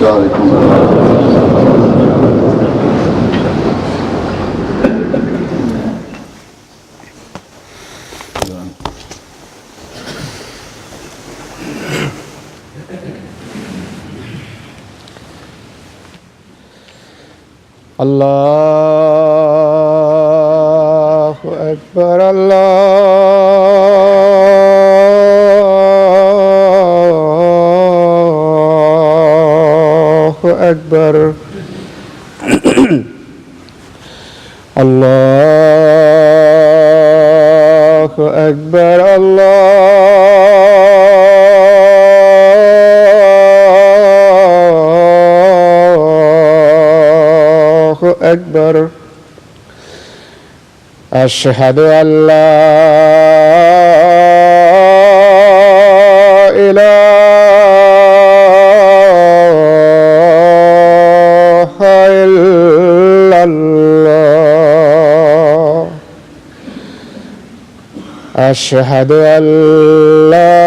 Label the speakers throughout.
Speaker 1: وعليكم
Speaker 2: الله أكبر الله أكبر الله أكبر الله أكبر أشهد أن لا إله إلا الله أشهد أن لا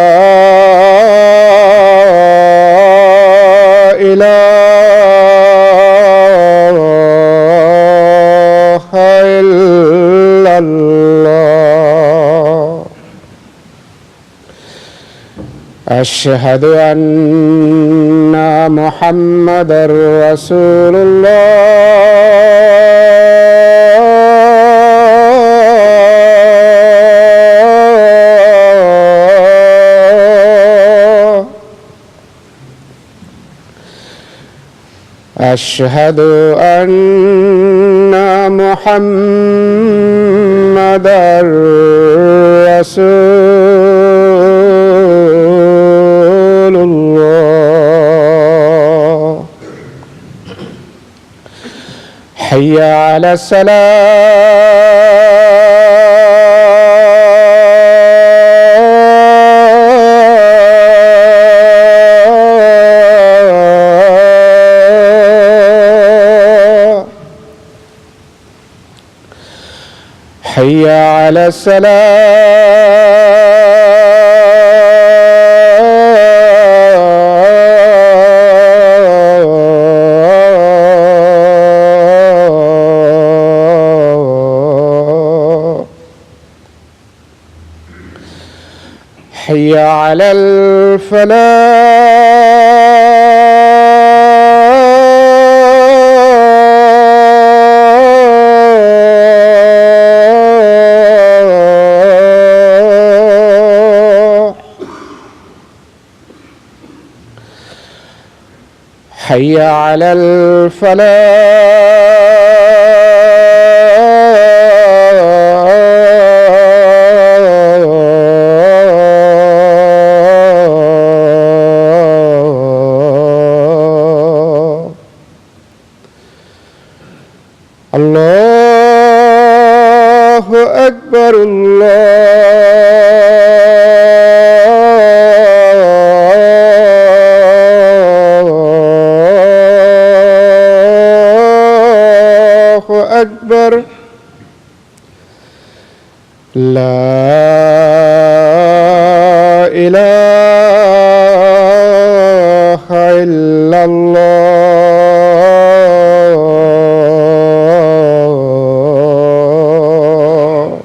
Speaker 2: إله إلا الله أشهد أن محمدًا رسول الله أشهد أن محمدًا رسول الله حي على الصلاة حي على الصلاة حي على الفلاح حي على الفلاح الله أكبر الله أكبر لا إله إلا الله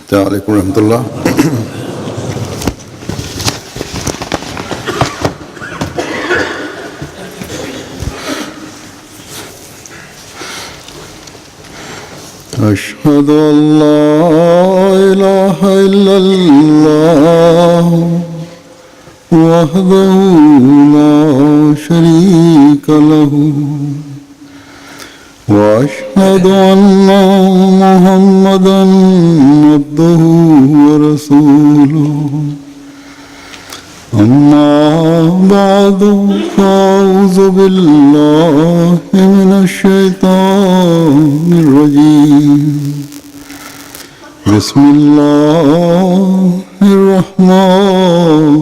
Speaker 1: السلام عليكم ورحمة الله. أشهد أن لا إله إلا الله وحده لا شريك له وأشهد أن محمدًا عبده ورسوله أما بعد فأعوذ بالله من الشيطان الرجيم بسم الله الرحمن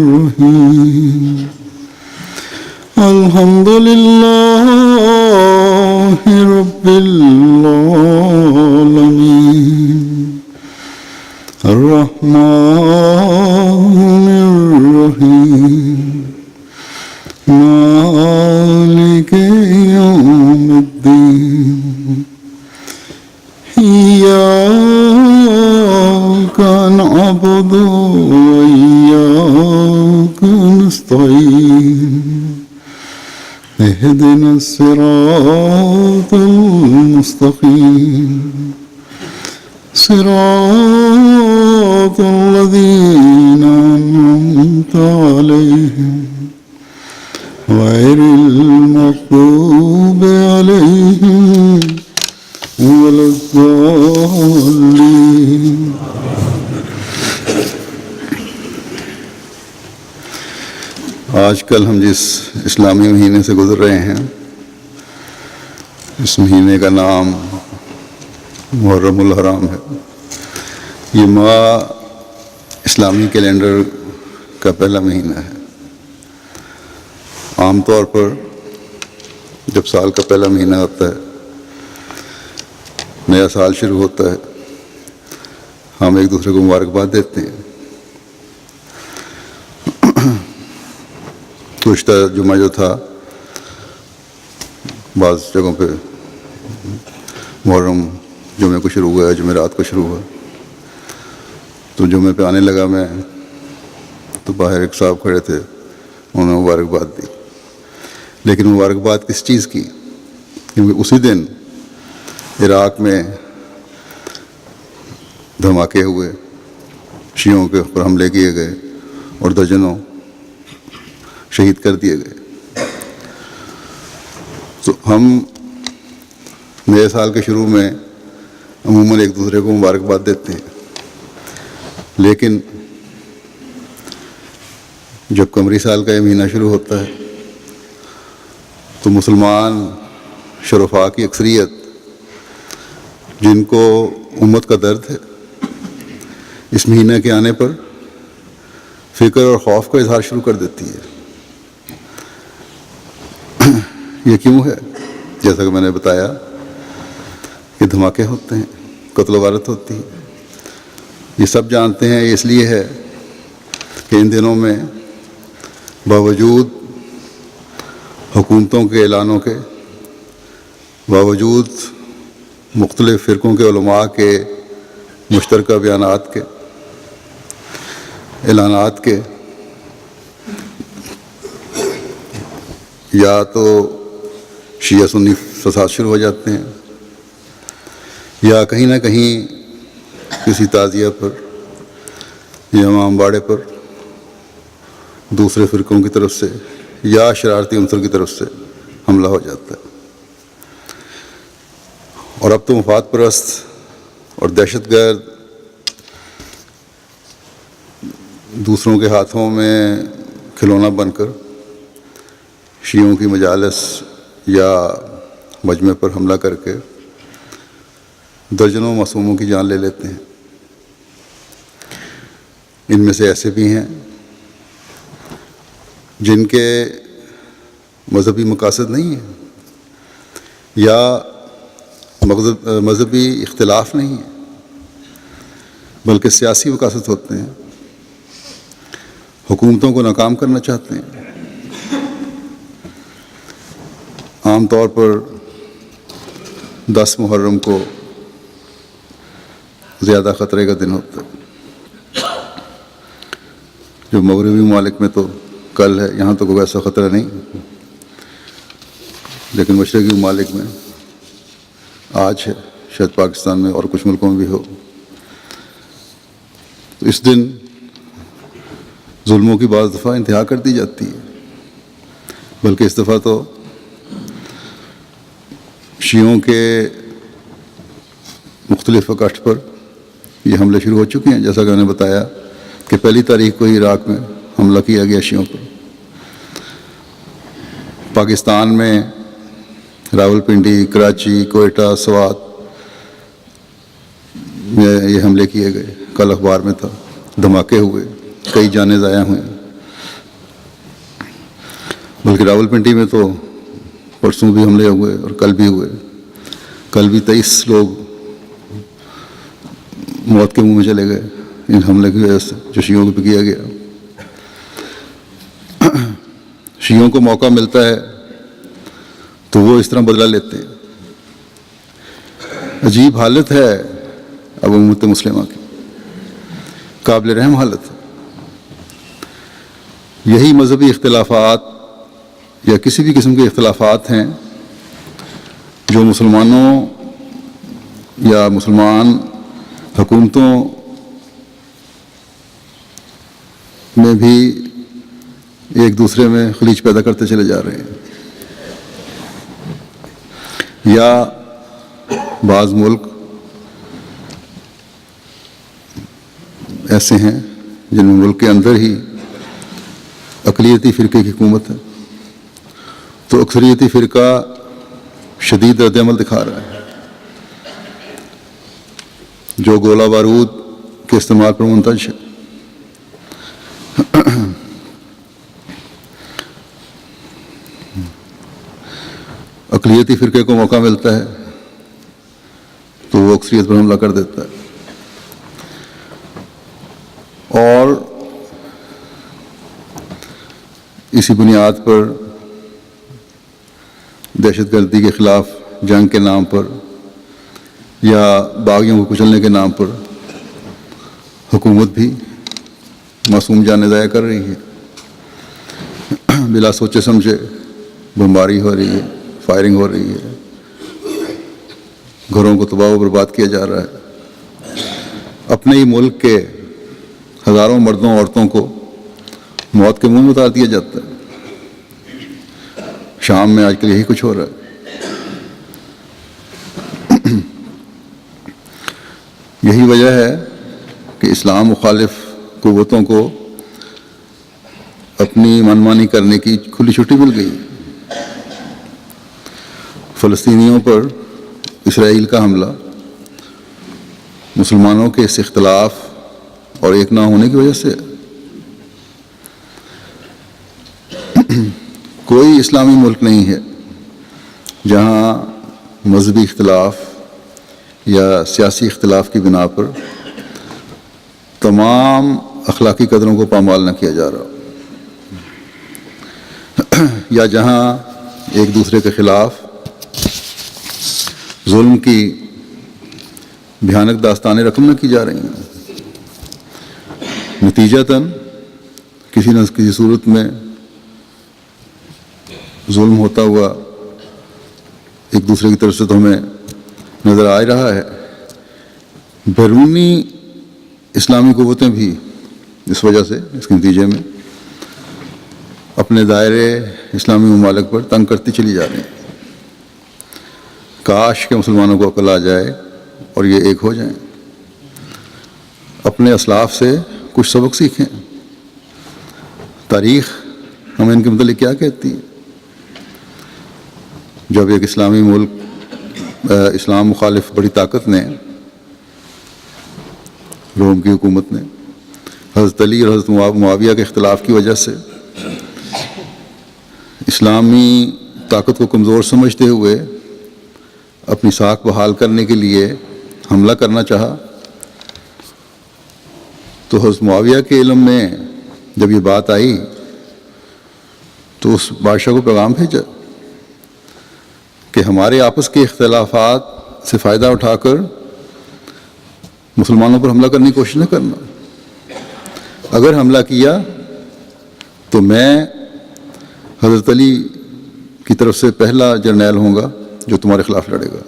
Speaker 1: الرحيم الحمد لله رب العالمين اهدنا الصراط المستقيم صراط الذين أنعمت عليهم غير المغضوب عليهم ولا الضالين. آج کل ہم جس اسلامی مہینے سے گزر رہے ہیں، اس مہینے کا نام محرم الحرام ہے. یہ ماہ اسلامی کیلنڈر کا پہلا مہینہ ہے. عام طور پر جب سال کا پہلا مہینہ ہوتا ہے، نیا سال شروع ہوتا ہے، ہم ایک دوسرے کو مبارکباد دیتے ہیں. گزشتہ جمعہ جو تھا، بعض جگہوں پہ محرم جمعے کو شروع ہوا، جمعرات کو شروع ہوا. تو جمعے پہ آنے لگا میں، تو باہر ایک صاحب کھڑے تھے، انہوں نے مبارکباد دی. لیکن مبارکباد کس چیز کی؟ کیونکہ اسی دن عراق میں دھماکے ہوئے، شیعوں کے اوپر حملے کیے گئے اور درجنوں شہید کر دیے گئے. تو ہم نئے سال کے شروع میں عموماً ایک دوسرے کو مبارکباد دیتے ہیں، لیکن جب قمری سال کا یہ مہینہ شروع ہوتا ہے تو مسلمان شرفاء کی اکثریت، جن کو امت کا درد ہے، اس مہینہ کے آنے پر فکر اور خوف کا اظہار شروع کر دیتی ہے. یہ کیوں ہے؟ جیسا کہ میں نے بتایا کہ دھماکے ہوتے ہیں، قتل و غارت ہوتی ہے. یہ سب جانتے ہیں. یہ اس لیے ہے کہ ان دنوں میں باوجود حکومتوں کے اعلانوں کے، باوجود مختلف فرقوں کے علماء کے مشترکہ بیانات کے، اعلانات کے، یا تو شیعہ سنی فساد شروع ہو جاتے ہیں، یا کہیں نہ کہیں کسی تعزیہ پر یا امام باڑے پر دوسرے فرقوں کی طرف سے یا شرارتی عنصر کی طرف سے حملہ ہو جاتا ہے. اور اب تو مفاد پرست اور دہشت گرد دوسروں کے ہاتھوں میں کھلونا بن کر شیعوں کی مجالس یا مجمع پر حملہ کر کے درجنوں معصوموں کی جان لے لیتے ہیں. ان میں سے ایسے بھی ہیں جن کے مذہبی مقاصد نہیں ہیں یا مذہبی اختلاف نہیں ہے، بلکہ سیاسی مقاصد ہوتے ہیں. حکومتوں کو ناکام کرنا چاہتے ہیں. عام طور پر 10 محرم کو زیادہ خطرے کا دن ہوتا ہے. جو مغربی ممالک میں تو کل ہے، یہاں تو کوئی ایسا خطرہ نہیں، لیکن مشرقی ممالک میں آج ہے، شاید پاکستان میں اور کچھ ملکوں میں بھی ہو. تو اس دن ظلموں کی بعض دفعہ انتہا کر دی جاتی ہے، بلکہ اس دفعہ تو شیعوں کے مختلف اکٹھ پر یہ حملے شروع ہو چکے ہیں. جیسا کہ میں نے بتایا کہ 1 تاریخ کو ہی عراق میں حملہ کیا گیا شیعوں پر. پاکستان میں راولپنڈی، کراچی، کوئٹہ، سوات میں یہ حملے کیے گئے. کل اخبار میں تھا، دھماکے ہوئے، کئی جانیں ضائع ہوئیں. بلکہ راولپنڈی میں تو پرسوں بھی حملے ہوئے اور کل بھی ہوئے. کل بھی 23 لوگ موت کے منہ میں چلے گئے ان حملے کی وجہ سے جو شیعوں پہ کیا گیا. شیعوں کو موقع ملتا ہے تو وہ اس طرح بدلہ لیتے ہیں. عجیب حالت ہے اب امت مسلمہ کی، قابل رحم حالت ہے. یہی مذہبی اختلافات یا کسی بھی قسم کے اختلافات ہیں جو مسلمانوں یا مسلمان حکومتوں میں بھی ایک دوسرے میں خلیج پیدا کرتے چلے جا رہے ہیں، یا بعض ملک ایسے ہیں جن میں ملک کے اندر ہی اقلیتی فرقے کی حکومت ہے، تو اکثریتی فرقہ شدید رد عمل دکھا رہا ہے، جو گولہ بارود کے استعمال پر منتج ہے۔ اقلیتی فرقے کو موقع ملتا ہے تو وہ اکثریت پر حملہ کر دیتا ہے، اور اسی بنیاد پر دہشت گردی کے خلاف جنگ کے نام پر یا باغیوں کو کچلنے کے نام پر حکومت بھی معصوم جانیں ضائع کر رہی ہے، بلا سوچے سمجھے بمباری ہو رہی ہے، فائرنگ ہو رہی ہے، گھروں کو تباہ و برباد کیا جا رہا ہے، اپنے ہی ملک کے ہزاروں مردوں عورتوں کو موت کے منہ میں اتار دیا جاتا ہے۔ شام میں آج کل یہی کچھ ہو رہا ہے۔ یہی وجہ ہے کہ اسلام مخالف قوتوں کو اپنی منمانی کرنے کی کھلی چھٹی مل گئی۔ فلسطینیوں پر اسرائیل کا حملہ مسلمانوں کے اس اختلاف اور ایک نہ ہونے کی وجہ سے، کوئی اسلامی ملک نہیں ہے جہاں مذہبی اختلاف یا سیاسی اختلاف کی بنا پر تمام اخلاقی قدروں کو پامال نہ کیا جا رہا، یا جہاں ایک دوسرے کے خلاف ظلم کی بھیانک داستانیں رقم نہ کی جا رہی ہیں۔ نتیجتاً کسی نہ کسی صورت میں ظلم ہوتا ہوا ایک دوسرے کی طرف سے تو ہمیں نظر آ رہا ہے۔ بیرونی اسلامی قوتیں بھی اس وجہ سے، اس کے نتیجے میں اپنے دائرے اسلامی ممالک پر تنگ کرتی چلی جا رہی ہیں۔ کاش کہ مسلمانوں کو عقل آ جائے اور یہ ایک ہو جائیں، اپنے اسلاف سے کچھ سبق سیکھیں۔ تاریخ ہمیں ان کے متعلق کیا کہتی ہے؟ جب ایک اسلامی ملک، اسلام مخالف بڑی طاقت نے، روم کی حکومت نے، حضرت علی اور حضرت معاویہ کے اختلاف کی وجہ سے اسلامی طاقت کو کمزور سمجھتے ہوئے اپنی ساکھ بحال کرنے کے لیے حملہ کرنا چاہا، تو حضرت معاویہ کے علم میں جب یہ بات آئی تو اس بادشاہ کو پیغام بھیجا کہ ہمارے آپس کے اختلافات سے فائدہ اٹھا کر مسلمانوں پر حملہ کرنے کی کوشش نہ کرنا، اگر حملہ کیا تو میں حضرت علی کی طرف سے پہلا جرنیل ہوں گا جو تمہارے خلاف لڑے گا۔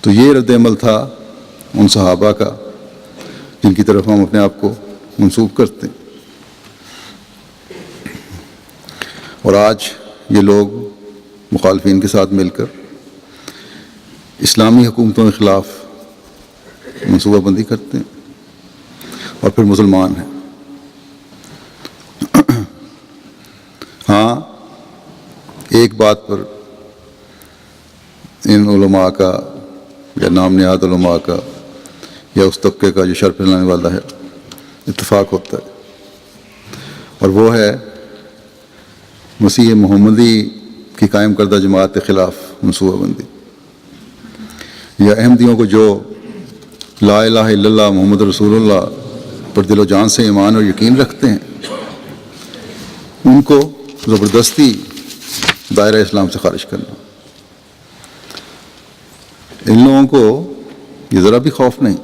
Speaker 1: تو یہ رد عمل تھا ان صحابہ کا جن کی طرف ہم اپنے آپ کو منسوب کرتے ہیں، اور آج یہ لوگ مخالفین کے ساتھ مل کر اسلامی حکومتوں کے خلاف منصوبہ بندی کرتے ہیں اور پھر مسلمان ہیں۔ ہاں، ایک بات پر ان علماء کا یا نام نہاد علماء کا یا اس طبقے کا جو شر پھیلانے والا ہے اتفاق ہوتا ہے، اور وہ ہے مسیح محمدی کی قائم کردہ جماعت کے خلاف منصوبہ بندی، یا احمدیوں کو جو لا الہ الا اللہ محمد رسول اللہ پر دل و جان سے ایمان اور یقین رکھتے ہیں، ان کو زبردستی دائرہ اسلام سے خارج کرنا۔ ان لوگوں کو یہ ذرا بھی خوف نہیں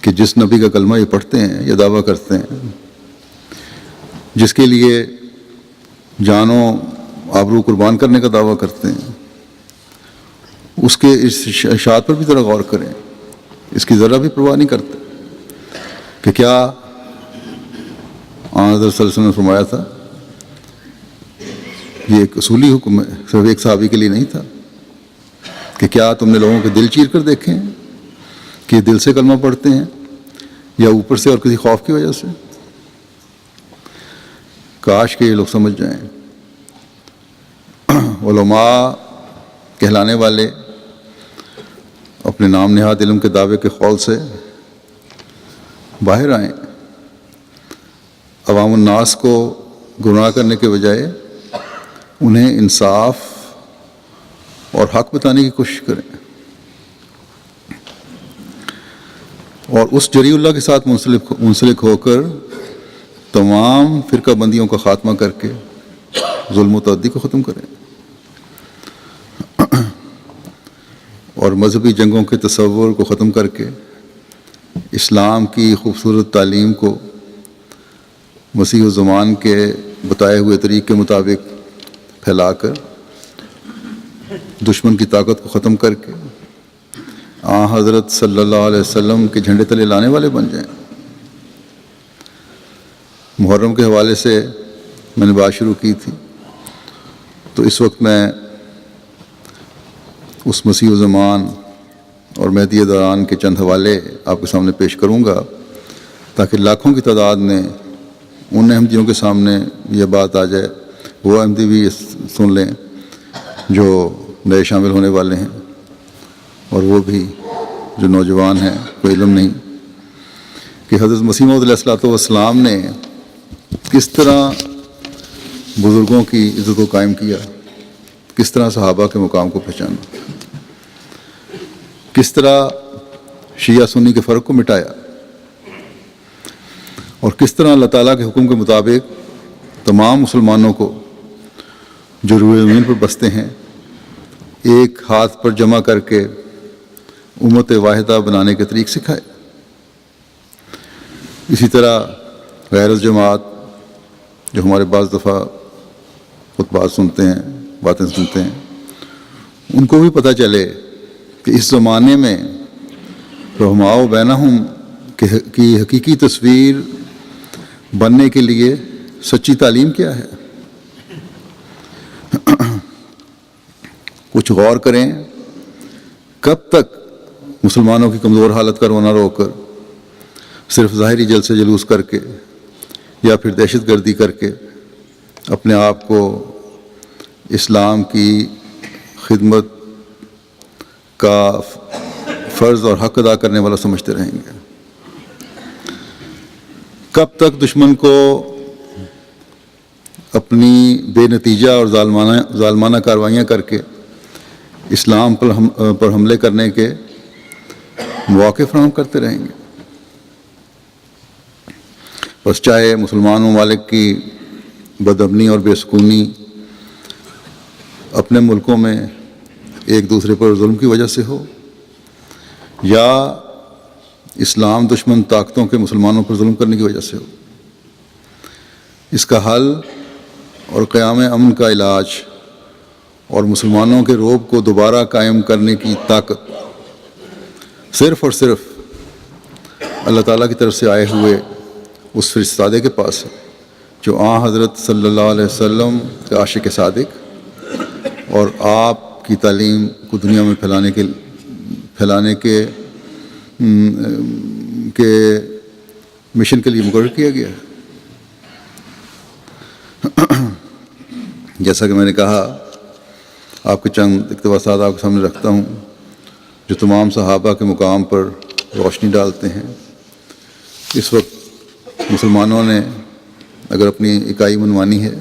Speaker 1: کہ جس نبی کا کلمہ یہ پڑھتے ہیں یا دعویٰ کرتے ہیں، جس کے لیے جانوں آبرو قربان کرنے کا دعویٰ کرتے ہیں، اس کے اس اشاعت پر بھی ذرا غور کریں، اس کی ذرا بھی پرواہ نہیں کرتے کہ کیا حضرت صلی اللہ علیہ وسلم نے فرمایا تھا. یہ ایک اصولی حکم ہے، صرف ایک صحابی کے لیے نہیں تھا کہ کیا تم نے لوگوں کے دل چیر کر دیکھے ہیں کہ یہ دل سے کلمہ پڑھتے ہیں یا اوپر سے اور کسی خوف کی وجہ سے. کاش کہ یہ لوگ سمجھ جائیں. علماء کہلانے والے اپنے نام نہاد علم کے دعوے کے قول سے باہر آئیں، عوام الناس کو گمراہ کرنے کے بجائے انہیں انصاف اور حق بتانے کی کوشش کریں، اور اس جری اللہ کے ساتھ منسلک ہو کر تمام فرقہ بندیوں کا خاتمہ کر کے ظلم و تعدی کو ختم کریں، اور مذہبی جنگوں کے تصور کو ختم کر کے اسلام کی خوبصورت تعلیم کو مسیح الزمان کے بتائے ہوئے طریق کے مطابق پھیلا کر دشمن کی طاقت کو ختم کر کے حضرت صلی اللہ علیہ وسلم کے جھنڈے تلے لانے والے بن جائیں. محرم کے حوالے سے میں نے بات شروع کی تھی، تو اس وقت میں اس مسیح الزمان اور مہدی دوران کے چند حوالے آپ کے سامنے پیش کروں گا تاکہ لاکھوں کی تعداد میں ان احمدیوں کے سامنے یہ بات آ جائے، وہ احمدی بھی سن لیں جو نئے شامل ہونے والے ہیں، اور وہ بھی جو نوجوان ہیں، کوئی علم نہیں کہ حضرت مسیح موعود علیہ الصلوۃ والسلام نے کس طرح بزرگوں کی عزت کو قائم کیا، کس طرح صحابہ کے مقام کو پہچانا، کس طرح شیعہ سنی کے فرق کو مٹایا، اور کس طرح اللہ تعالیٰ کے حکم کے مطابق تمام مسلمانوں کو جو روئے زمین پر بستے ہیں ایک ہاتھ پر جمع کر کے امت واحدہ بنانے کے طریق سکھائے. اسی طرح غیر الجماعت جو ہمارے بعض دفعہ خطبات سنتے ہیں، باتیں سنتے ہیں، ان کو بھی پتہ چلے کہ اس زمانے میں رحماء بینہم کی حقیقی تصویر بننے کے لیے سچی تعلیم کیا ہے. کچھ غور کریں، کب تک مسلمانوں کی کمزور حالت کا رونا رو کر، صرف ظاہری جلسے جلوس کر کے یا پھر دہشت گردی کر کے اپنے آپ کو اسلام کی خدمت کا فرض اور حق ادا کرنے والا سمجھتے رہیں گے. کب تک دشمن کو اپنی بے نتیجہ اور ظالمانہ کارروائیاں کر کے اسلام پر حملے کرنے کے مواقع فراہم کرتے رہیں گے. بس چاہے مسلمان ممالک کی بدامنی اور بے سکونی اپنے ملکوں میں ایک دوسرے پر ظلم کی وجہ سے ہو، یا اسلام دشمن طاقتوں کے مسلمانوں پر ظلم کرنے کی وجہ سے ہو، اس کا حل اور قیام امن کا علاج اور مسلمانوں کے رعب کو دوبارہ قائم کرنے کی طاقت صرف اور صرف اللہ تعالیٰ کی طرف سے آئے ہوئے اس فرستادے کے پاس ہے جو حضرت صلی اللہ علیہ وسلم کے عاشق صادق اور آپ کی تعلیم کو دنیا میں پھیلانے کے مشن کے لیے مقرر کیا گیا ہے. جیسا کہ میں نے کہا، آپ کے چند اقتباسات آپ کے سامنے رکھتا ہوں جو تمام صحابہ کے مقام پر روشنی ڈالتے ہیں. اس وقت مسلمانوں نے اگر اپنی اکائی منوانی ہے،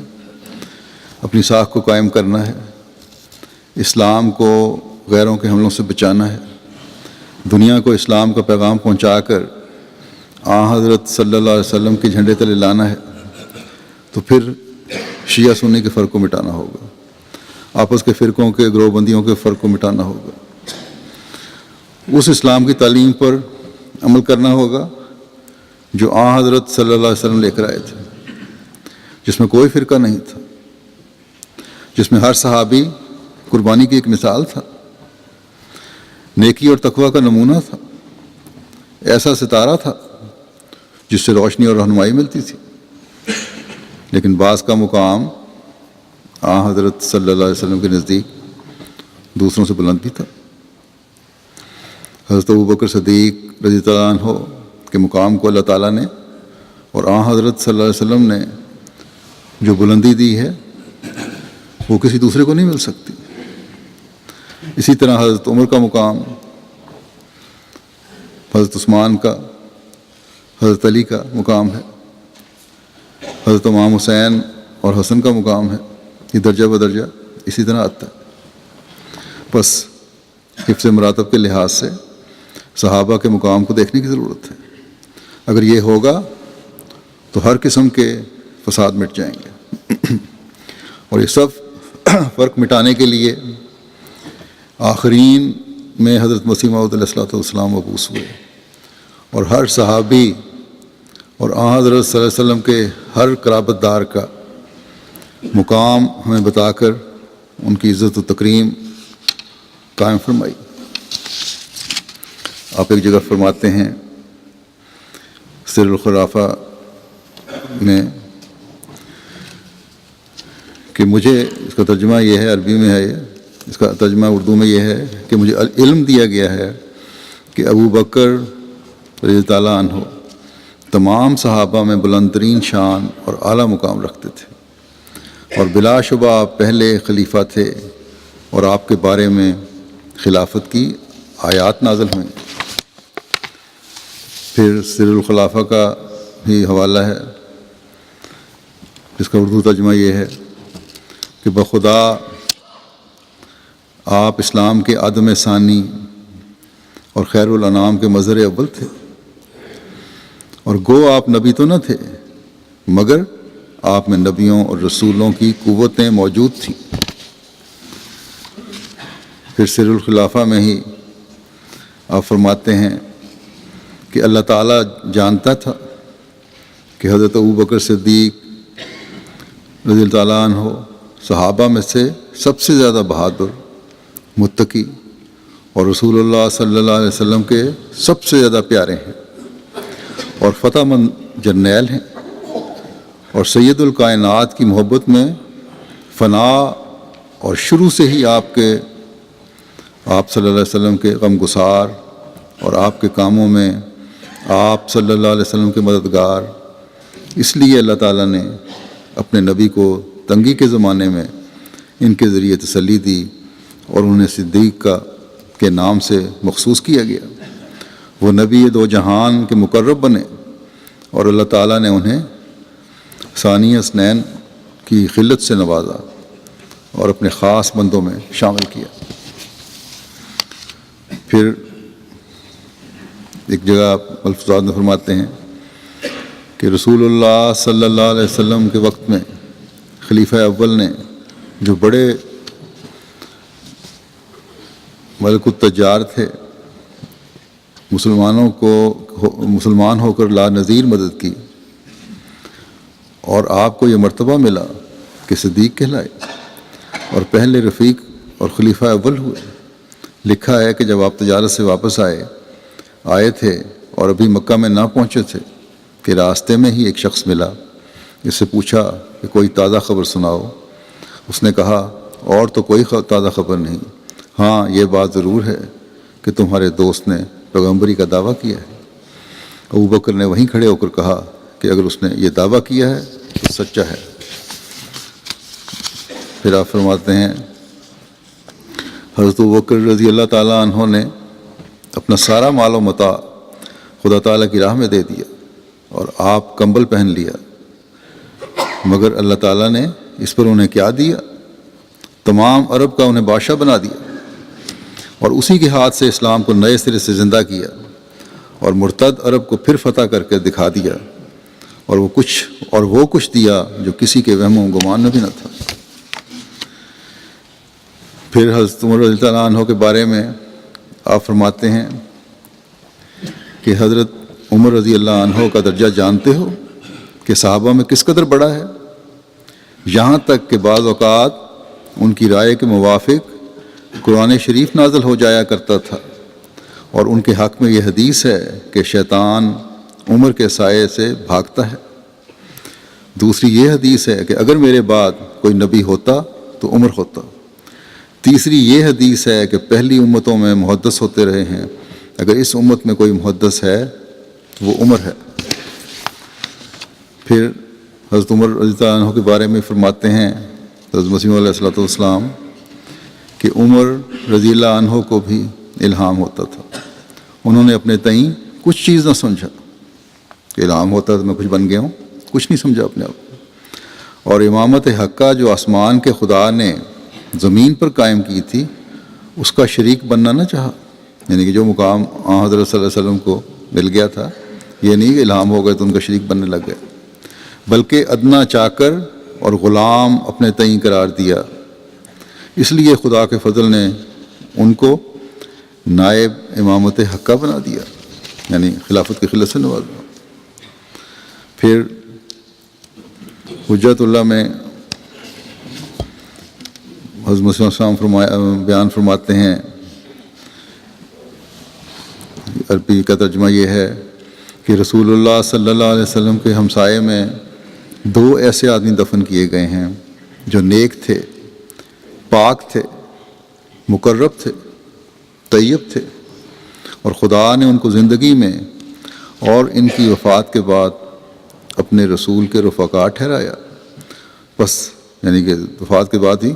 Speaker 1: اپنی ساکھ کو قائم کرنا ہے، اسلام کو غیروں کے حملوں سے بچانا ہے، دنیا کو اسلام کا پیغام پہنچا کر حضرت صلی اللہ علیہ وسلم کے جھنڈے تلے لانا ہے، تو پھر شیعہ سنی کے فرق کو مٹانا ہوگا، آپس کے فرقوں کے گروہ بندیوں کے فرق کو مٹانا ہوگا، اس اسلام کی تعلیم پر عمل کرنا ہوگا جو حضرت صلی اللہ علیہ وسلم لے کر آئے تھے، جس میں کوئی فرقہ نہیں تھا، جس میں ہر صحابی قربانی کی ایک مثال تھا، نیکی اور تقوی کا نمونہ تھا، ایسا ستارہ تھا جس سے روشنی اور رہنمائی ملتی تھی۔ لیکن بعض کا مقام حضرت صلی اللہ علیہ وسلم کے نزدیک دوسروں سے بلند بھی تھا۔ حضرت ابوبکر صدیق رضی اللہ عنہ کے مقام کو اللہ تعالیٰ نے اور حضرت صلی اللہ علیہ وسلم نے جو بلندی دی ہے وہ کسی دوسرے کو نہیں مل سکتی۔ اسی طرح حضرت عمر کا مقام، حضرت عثمان کا، حضرت علی کا مقام ہے، حضرت امام حسین اور حسن کا مقام ہے، یہ درجہ بدرجہ اسی طرح آتا ہے۔ بس حفظ مراتب کے لحاظ سے صحابہ کے مقام کو دیکھنے کی ضرورت ہے۔ اگر یہ ہوگا تو ہر قسم کے فساد مٹ جائیں گے، اور یہ سب فرق مٹانے کے لیے آخرین میں حضرت مسیح موعود علیہ الصلوۃ والسلام مبعوث ہوئے، اور ہر صحابی اور حضرت صلی اللہ علیہ وسلم کے ہر قرابت دار کا مقام ہمیں بتا کر ان کی عزت و تکریم قائم فرمائی۔ آپ ایک جگہ فرماتے ہیں سر الخلافہ میں کہ مجھے، اس کا ترجمہ یہ ہے، عربی میں ہے یہ، اس کا ترجمہ اردو میں یہ ہے کہ مجھے علم دیا گیا ہے کہ ابو بکر رضی اللہ عنہ تمام صحابہ میں بلند ترین شان اور اعلیٰ مقام رکھتے تھے، اور بلا شبہ آپ پہلے خلیفہ تھے، اور آپ کے بارے میں خلافت کی آیات نازل ہوئیں۔ پھر سر الخلافہ کا بھی حوالہ ہے جس کا اردو ترجمہ یہ ہے کہ بخدا آپ اسلام کے عدم ثانی اور خیر الانام کے مظہر اول تھے، اور گو آپ نبی تو نہ تھے مگر آپ میں نبیوں اور رسولوں کی قوتیں موجود تھیں۔ پھر سر الخلافہ میں ہی آپ فرماتے ہیں کہ اللہ تعالیٰ جانتا تھا کہ حضرت ابوبکر صدیق رضی اللہ تعالیٰ عنہ صحابہ میں سے سب سے زیادہ بہادر، متقی اور رسول اللہ صلی اللہ علیہ وسلم کے سب سے زیادہ پیارے ہیں، اور فتح مند جرنیل ہیں، اور سید الکائنات کی محبت میں فنا اور شروع سے ہی آپ صلی اللہ علیہ وسلم کے غم گسار، اور آپ کے کاموں میں آپ صلی اللہ علیہ وسلم کے مددگار۔ اس لیے اللہ تعالیٰ نے اپنے نبی کو تنگی کے زمانے میں ان کے ذریعے تسلی دی، اور انہیں صدیق کے نام سے مخصوص کیا گیا۔ وہ نبی دو جہان کے مقرب بنے، اور اللہ تعالیٰ نے انہیں ثانی اثنین کی خلت سے نوازا اور اپنے خاص بندوں میں شامل کیا۔ پھر ایک جگہ الفاظ میں فرماتے ہیں کہ رسول اللہ صلی اللہ علیہ وسلم کے وقت میں خلیفہ اول نے، جو بڑے ملک التجار تھے، مسلمان ہو کر لا نظیر مدد کی، اور آپ کو یہ مرتبہ ملا کہ صدیق کہلائے اور پہلے رفیق اور خلیفہ اول ہوئے۔ لکھا ہے کہ جب آپ تجارت سے واپس آئے تھے اور ابھی مکہ میں نہ پہنچے تھے کہ راستے میں ہی ایک شخص ملا، اس سے پوچھا کہ کوئی تازہ خبر سناؤ۔ اس نے کہا اور تو کوئی تازہ خبر نہیں، ہاں یہ بات ضرور ہے کہ تمہارے دوست نے پیغمبری کا دعویٰ کیا ہے۔ ابوبکر نے وہیں کھڑے ہو کر کہا کہ اگر اس نے یہ دعویٰ کیا ہے تو سچا ہے۔ پھر آپ فرماتے ہیں حضرت ابوبکر رضی اللہ تعالیٰ عنہ نے اپنا سارا مال و متاع خدا تعالیٰ کی راہ میں دے دیا، اور آپ کمبل پہن لیا، مگر اللہ تعالیٰ نے اس پر انہیں کیا دیا؟ تمام عرب کا انہیں بادشاہ بنا دیا، اور اسی کے ہاتھ سے اسلام کو نئے سرے سے زندہ کیا، اور مرتد عرب کو پھر فتح کر کے دکھا دیا، اور وہ کچھ دیا جو کسی کے وہم و گمان میں بھی نہ تھا۔ پھر حضرت عمر رضی اللہ عنہ کے بارے میں آپ فرماتے ہیں کہ حضرت عمر رضی اللہ عنہ کا درجہ جانتے ہو کہ صحابہ میں کس قدر بڑا ہے؟ یہاں تک کہ بعض اوقات ان کی رائے کے موافق قرآن شریف نازل ہو جایا کرتا تھا، اور ان کے حق میں یہ حدیث ہے کہ شیطان عمر کے سائے سے بھاگتا ہے۔ دوسری یہ حدیث ہے کہ اگر میرے بعد کوئی نبی ہوتا تو عمر ہوتا۔ تیسری یہ حدیث ہے کہ پہلی امتوں میں محدث ہوتے رہے ہیں، اگر اس امت میں کوئی محدث ہے وہ عمر ہے۔ پھر حضرت عمر رضی اللہ عنہ کے بارے میں فرماتے ہیں حضرت مسیح علیہ الصلوۃ والسلام کہ عمر رضی اللہ عنہ کو بھی الہام ہوتا تھا، انہوں نے اپنے تئیں کچھ چیز نہ سمجھا کہ الہام ہوتا تو میں کچھ بن گیا ہوں، کچھ نہیں سمجھا اپنے آپ کو۔ اور امامت حقہ جو آسمان کے خدا نے زمین پر قائم کی تھی اس کا شریک بننا نہ چاہا، یعنی کہ جو مقام حضرت صلی اللہ علیہ وسلم کو مل گیا تھا، یہ نہیں کہ الہام ہو گئے تو ان کا شریک بننے لگ گئے، بلکہ ادنا چاکر اور غلام اپنے تئیں قرار دیا۔ اس لیے خدا کے فضل نے ان کو نائب امامت حقہ بنا دیا، یعنی خلافت کی خلت سے نوازا۔ پھر حجت اللہ میں حضرت مسیح السلام بیان فرماتے ہیں، عربی کا ترجمہ یہ ہے کہ رسول اللہ صلی اللہ علیہ وسلم کے ہمسائے میں 2 ایسے آدمی دفن کیے گئے ہیں جو نیک تھے، پاک تھے، مقرب تھے، طیب تھے، اور خدا نے ان کو زندگی میں اور ان کی وفات کے بعد اپنے رسول کے رفقا ٹھہرایا۔ بس یعنی کہ وفات کے بعد ہی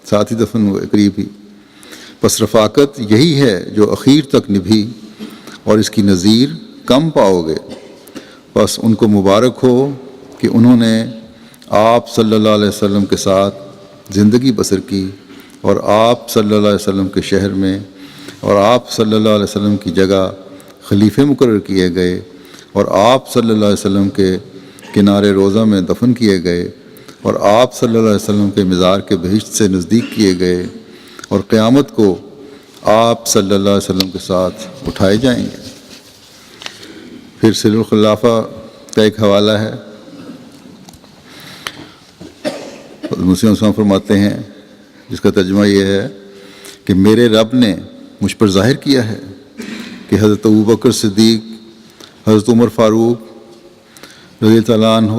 Speaker 1: ساتھ ہی دفن ہوئے، قریب ہی۔ بس رفاقت یہی ہے جو اخیر تک نبھی، اور اس کی نظیر کم پاؤ گے۔ بس ان کو مبارک ہو کہ انہوں نے آپ صلی اللہ علیہ وسلم کے ساتھ زندگی بسر کی، اور آپ صلی اللہ علیہ وسلم کے شہر میں اور آپ صلی اللہ علیہ وسلم کی جگہ خلیفے مقرر کیے گئے، اور آپ صلی اللہ علیہ وسلم کے کنارے روضہ میں دفن کیے گئے، اور آپ صلی اللہ علیہ وسلم کے مزار کے بہشت سے نزدیک کیے گئے، اور قیامت کو آپ صلی اللہ علیہ وسلم کے ساتھ اٹھائے جائیں گے۔ پھر سر الخلافہ کا ایک حوالہ ہے، مسیح السلام فرماتے ہیں جس کا ترجمہ یہ ہے کہ میرے رب نے مجھ پر ظاہر کیا ہے کہ حضرت ابوبکر صدیق، حضرت عمر فاروق رضی اللہ عنہ،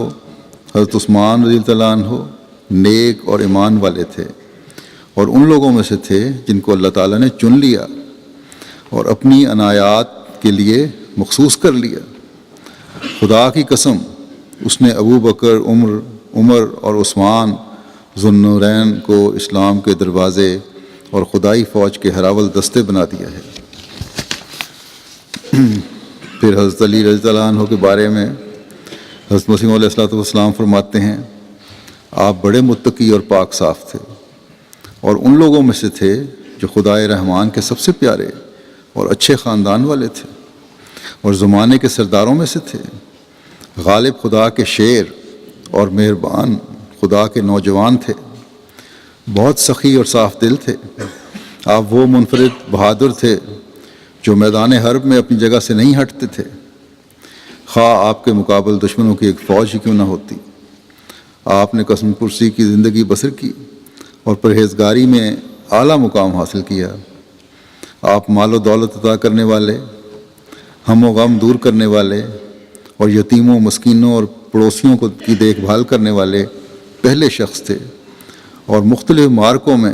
Speaker 1: حضرت عثمان رضی اللہ عنہ نیک اور ایمان والے تھے، اور ان لوگوں میں سے تھے جن کو اللہ تعالیٰ نے چن لیا اور اپنی عنایات کے لیے مخصوص کر لیا۔ خدا کی قسم، اس نے ابو بکر، عمر اور عثمان ذوالنورین کو اسلام کے دروازے اور خدائی فوج کے ہراول دستے بنا دیا ہے۔ پھر حضرت علی رضی اللہ عنہ کے بارے میں حضرت مسیح علیہ الصلوۃ والسلام فرماتے ہیں، آپ بڑے متقی اور پاک صاف تھے، اور ان لوگوں میں سے تھے جو خدائے رحمان کے سب سے پیارے اور اچھے خاندان والے تھے، اور زمانے کے سرداروں میں سے تھے، غالب خدا کے شیر اور مہربان خدا کے نوجوان تھے، بہت سخی اور صاف دل تھے۔ آپ وہ منفرد بہادر تھے جو میدان حرب میں اپنی جگہ سے نہیں ہٹتے تھے، خواہ آپ کے مقابل دشمنوں کی ایک فوج ہی کیوں نہ ہوتی۔ آپ نے قسم پرسی کی زندگی بسر کی اور پرہیزگاری میں اعلیٰ مقام حاصل کیا۔ آپ مال و دولت عطا کرنے والے، ہم و غم دور کرنے والے، اور یتیموں، مسکینوں اور پڑوسیوں کی دیکھ بھال کرنے والے پہلے شخص تھے، اور مختلف معرکوں میں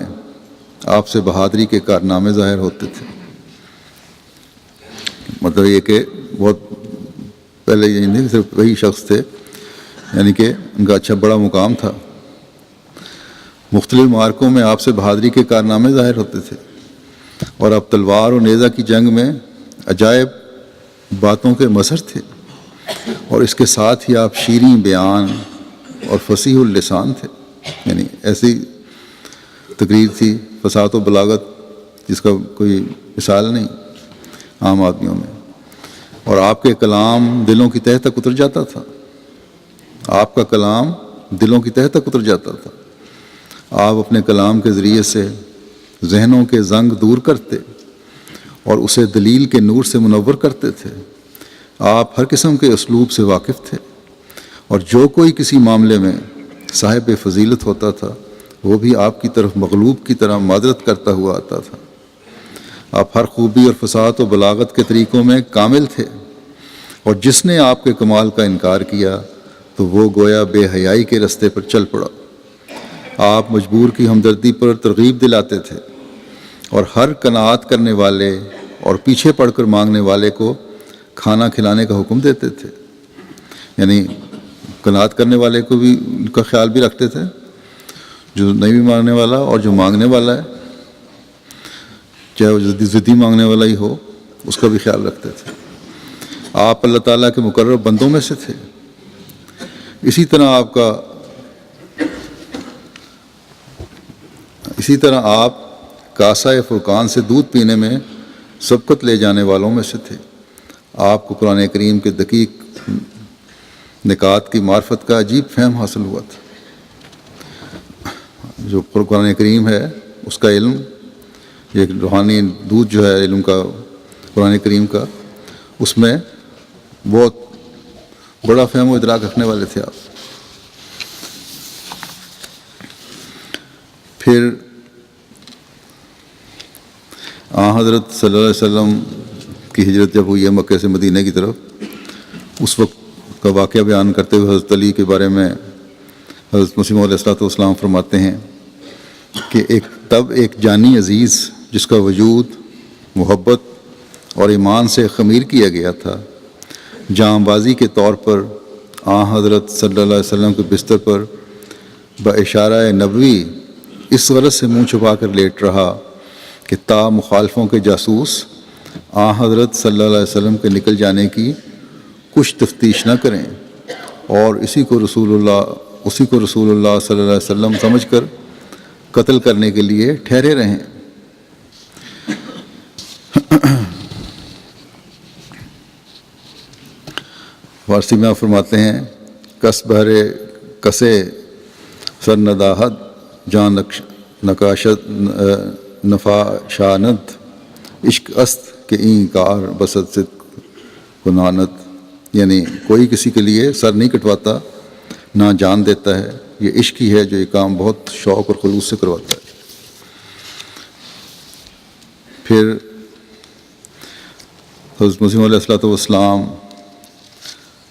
Speaker 1: آپ سے بہادری کے کارنامے ظاہر ہوتے تھے۔ مطلب یہ کہ بہت پہلے یہ نہیں صرف وہی شخص تھے، یعنی کہ ان کا اچھا بڑا مقام تھا۔ مختلف معرکوں میں آپ سے بہادری کے کارنامے ظاہر ہوتے تھے، اور آپ تلوار اور نیزہ کی جنگ میں عجائب باتوں کے مظہر تھے، اور اس کے ساتھ ہی آپ شیریں بیان اور فصیح اللسان تھے، یعنی ایسی تقریر تھی فصاحت و بلاغت جس کا کوئی مثال نہیں عام آدمیوں میں، اور آپ کے کلام دلوں کی تہہ تک اتر جاتا تھا۔ آپ کا کلام دلوں کی تہہ تک اتر جاتا تھا۔ آپ اپنے کلام کے ذریعے سے ذہنوں کے زنگ دور کرتے اور اسے دلیل کے نور سے منور کرتے تھے۔ آپ ہر قسم کے اسلوب سے واقف تھے، اور جو کوئی کسی معاملے میں صاحب فضیلت ہوتا تھا وہ بھی آپ کی طرف مغلوب کی طرح معذرت کرتا ہوا آتا تھا۔ آپ ہر خوبی اور فصاحت و بلاغت کے طریقوں میں کامل تھے، اور جس نے آپ کے کمال کا انکار کیا تو وہ گویا بے حیائی کے رستے پر چل پڑا۔ آپ مجبور کی ہمدردی پر ترغیب دلاتے تھے، اور ہر قناعت کرنے والے اور پیچھے پڑ کر مانگنے والے کو کھانا کھلانے کا حکم دیتے تھے۔ یعنی قناعت کرنے والے کو بھی ان کا خیال بھی رکھتے تھے، جو نہیں بھی مانگنے والا اور جو مانگنے والا ہے، چاہے وہ ضدی مانگنے والا ہی ہو، اس کا بھی خیال رکھتے تھے۔ آپ اللہ تعالیٰ کے مقرب بندوں میں سے تھے۔ اسی طرح آپ کاسہ فرقان سے دودھ پینے میں سبقت لے جانے والوں میں سے تھے۔ آپ کو قرآن کریم کے دقیق نکات کی معرفت کا عجیب فہم حاصل ہوا تھا۔ جو قرآن کریم ہے اس کا علم، یہ روحانی دودھ جو ہے علم کا قرآن کریم کا، اس میں بہت بڑا فہم و ادراک رکھنے والے تھے آپ۔ پھر حضرت صلی اللہ علیہ وسلم کی ہجرت جب ہوئی ہے مکہ سے مدینہ کی طرف، اس وقت کا واقعہ بیان کرتے ہوئے حضرت علی کے بارے میں حضرت مسیح موعود علیہ السلام فرماتے ہیں کہ تب ایک جانی عزیز جس کا وجود محبت اور ایمان سے خمیر کیا گیا تھا، جاں بازی کے طور پر حضرت صلی اللہ علیہ وسلم کے بستر پر باشارہ نبوی اس غرض سے منہ چھپا کر لیٹ رہا کہ تا مخالفوں کے جاسوس حضرت صلی اللہ علیہ وسلم کے نکل جانے کی کچھ تفتیش نہ کریں، اور اسی کو رسول اللہ صلی اللہ علیہ وسلم سمجھ کر قتل کرنے کے لیے ٹھہرے رہیں۔ فارسی میں آپ فرماتے ہیں، کس بہرے کسے سر نداہد جان نقاشت نفا شانت عشق است کہ این کار بسد صدق کنانت۔ یعنی کوئی کسی کے لیے سر نہیں کٹواتا، نہ جان دیتا ہے، یہ عشق ہی ہے جو یہ کام بہت شوق اور خلوص سے کرواتا ہے۔ پھر حضرت مسیح علیہ السلام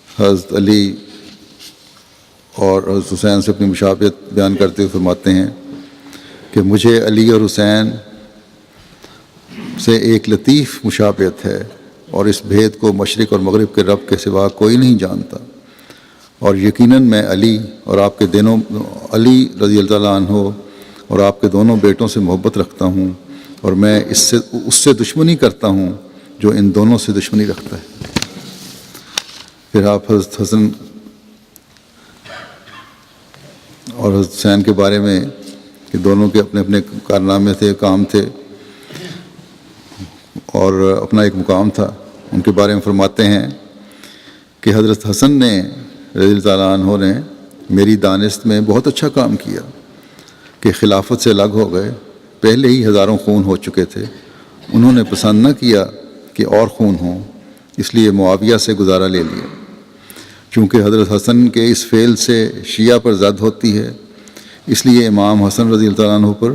Speaker 1: حضرت علی اور حضرت حسین سے اپنی مشابہت بیان کرتے ہوئے فرماتے ہیں کہ مجھے علی اور حسین سے ایک لطیف مشابہت ہے، اور اس بھید کو مشرق اور مغرب کے رب کے سوا کوئی نہیں جانتا، اور یقیناً میں علی رضی اللہ عنہ اور آپ کے دونوں بیٹوں سے محبت رکھتا ہوں، اور میں اس سے دشمنی کرتا ہوں جو ان دونوں سے دشمنی رکھتا ہے۔ پھر آپ حضرت حسن اور حضرت حسین کے بارے میں کہ دونوں کے اپنے اپنے کارنامے تھے، کام تھے، اور اپنا ایک مقام تھا، ان کے بارے میں فرماتے ہیں کہ حضرت حسن نے رضی اللہ تعالیٰ عنہ نے میری دانست میں بہت اچھا کام کیا کہ خلافت سے الگ ہو گئے، پہلے ہی ہزاروں خون ہو چکے تھے، انہوں نے پسند نہ کیا کہ اور خون ہوں، اس لیے معاویہ سے گزارا لے لیا۔ چونکہ حضرت حسن کے اس فعل سے شیعہ پر زد ہوتی ہے، اس لیے امام حسن رضی اللہ عنہ پر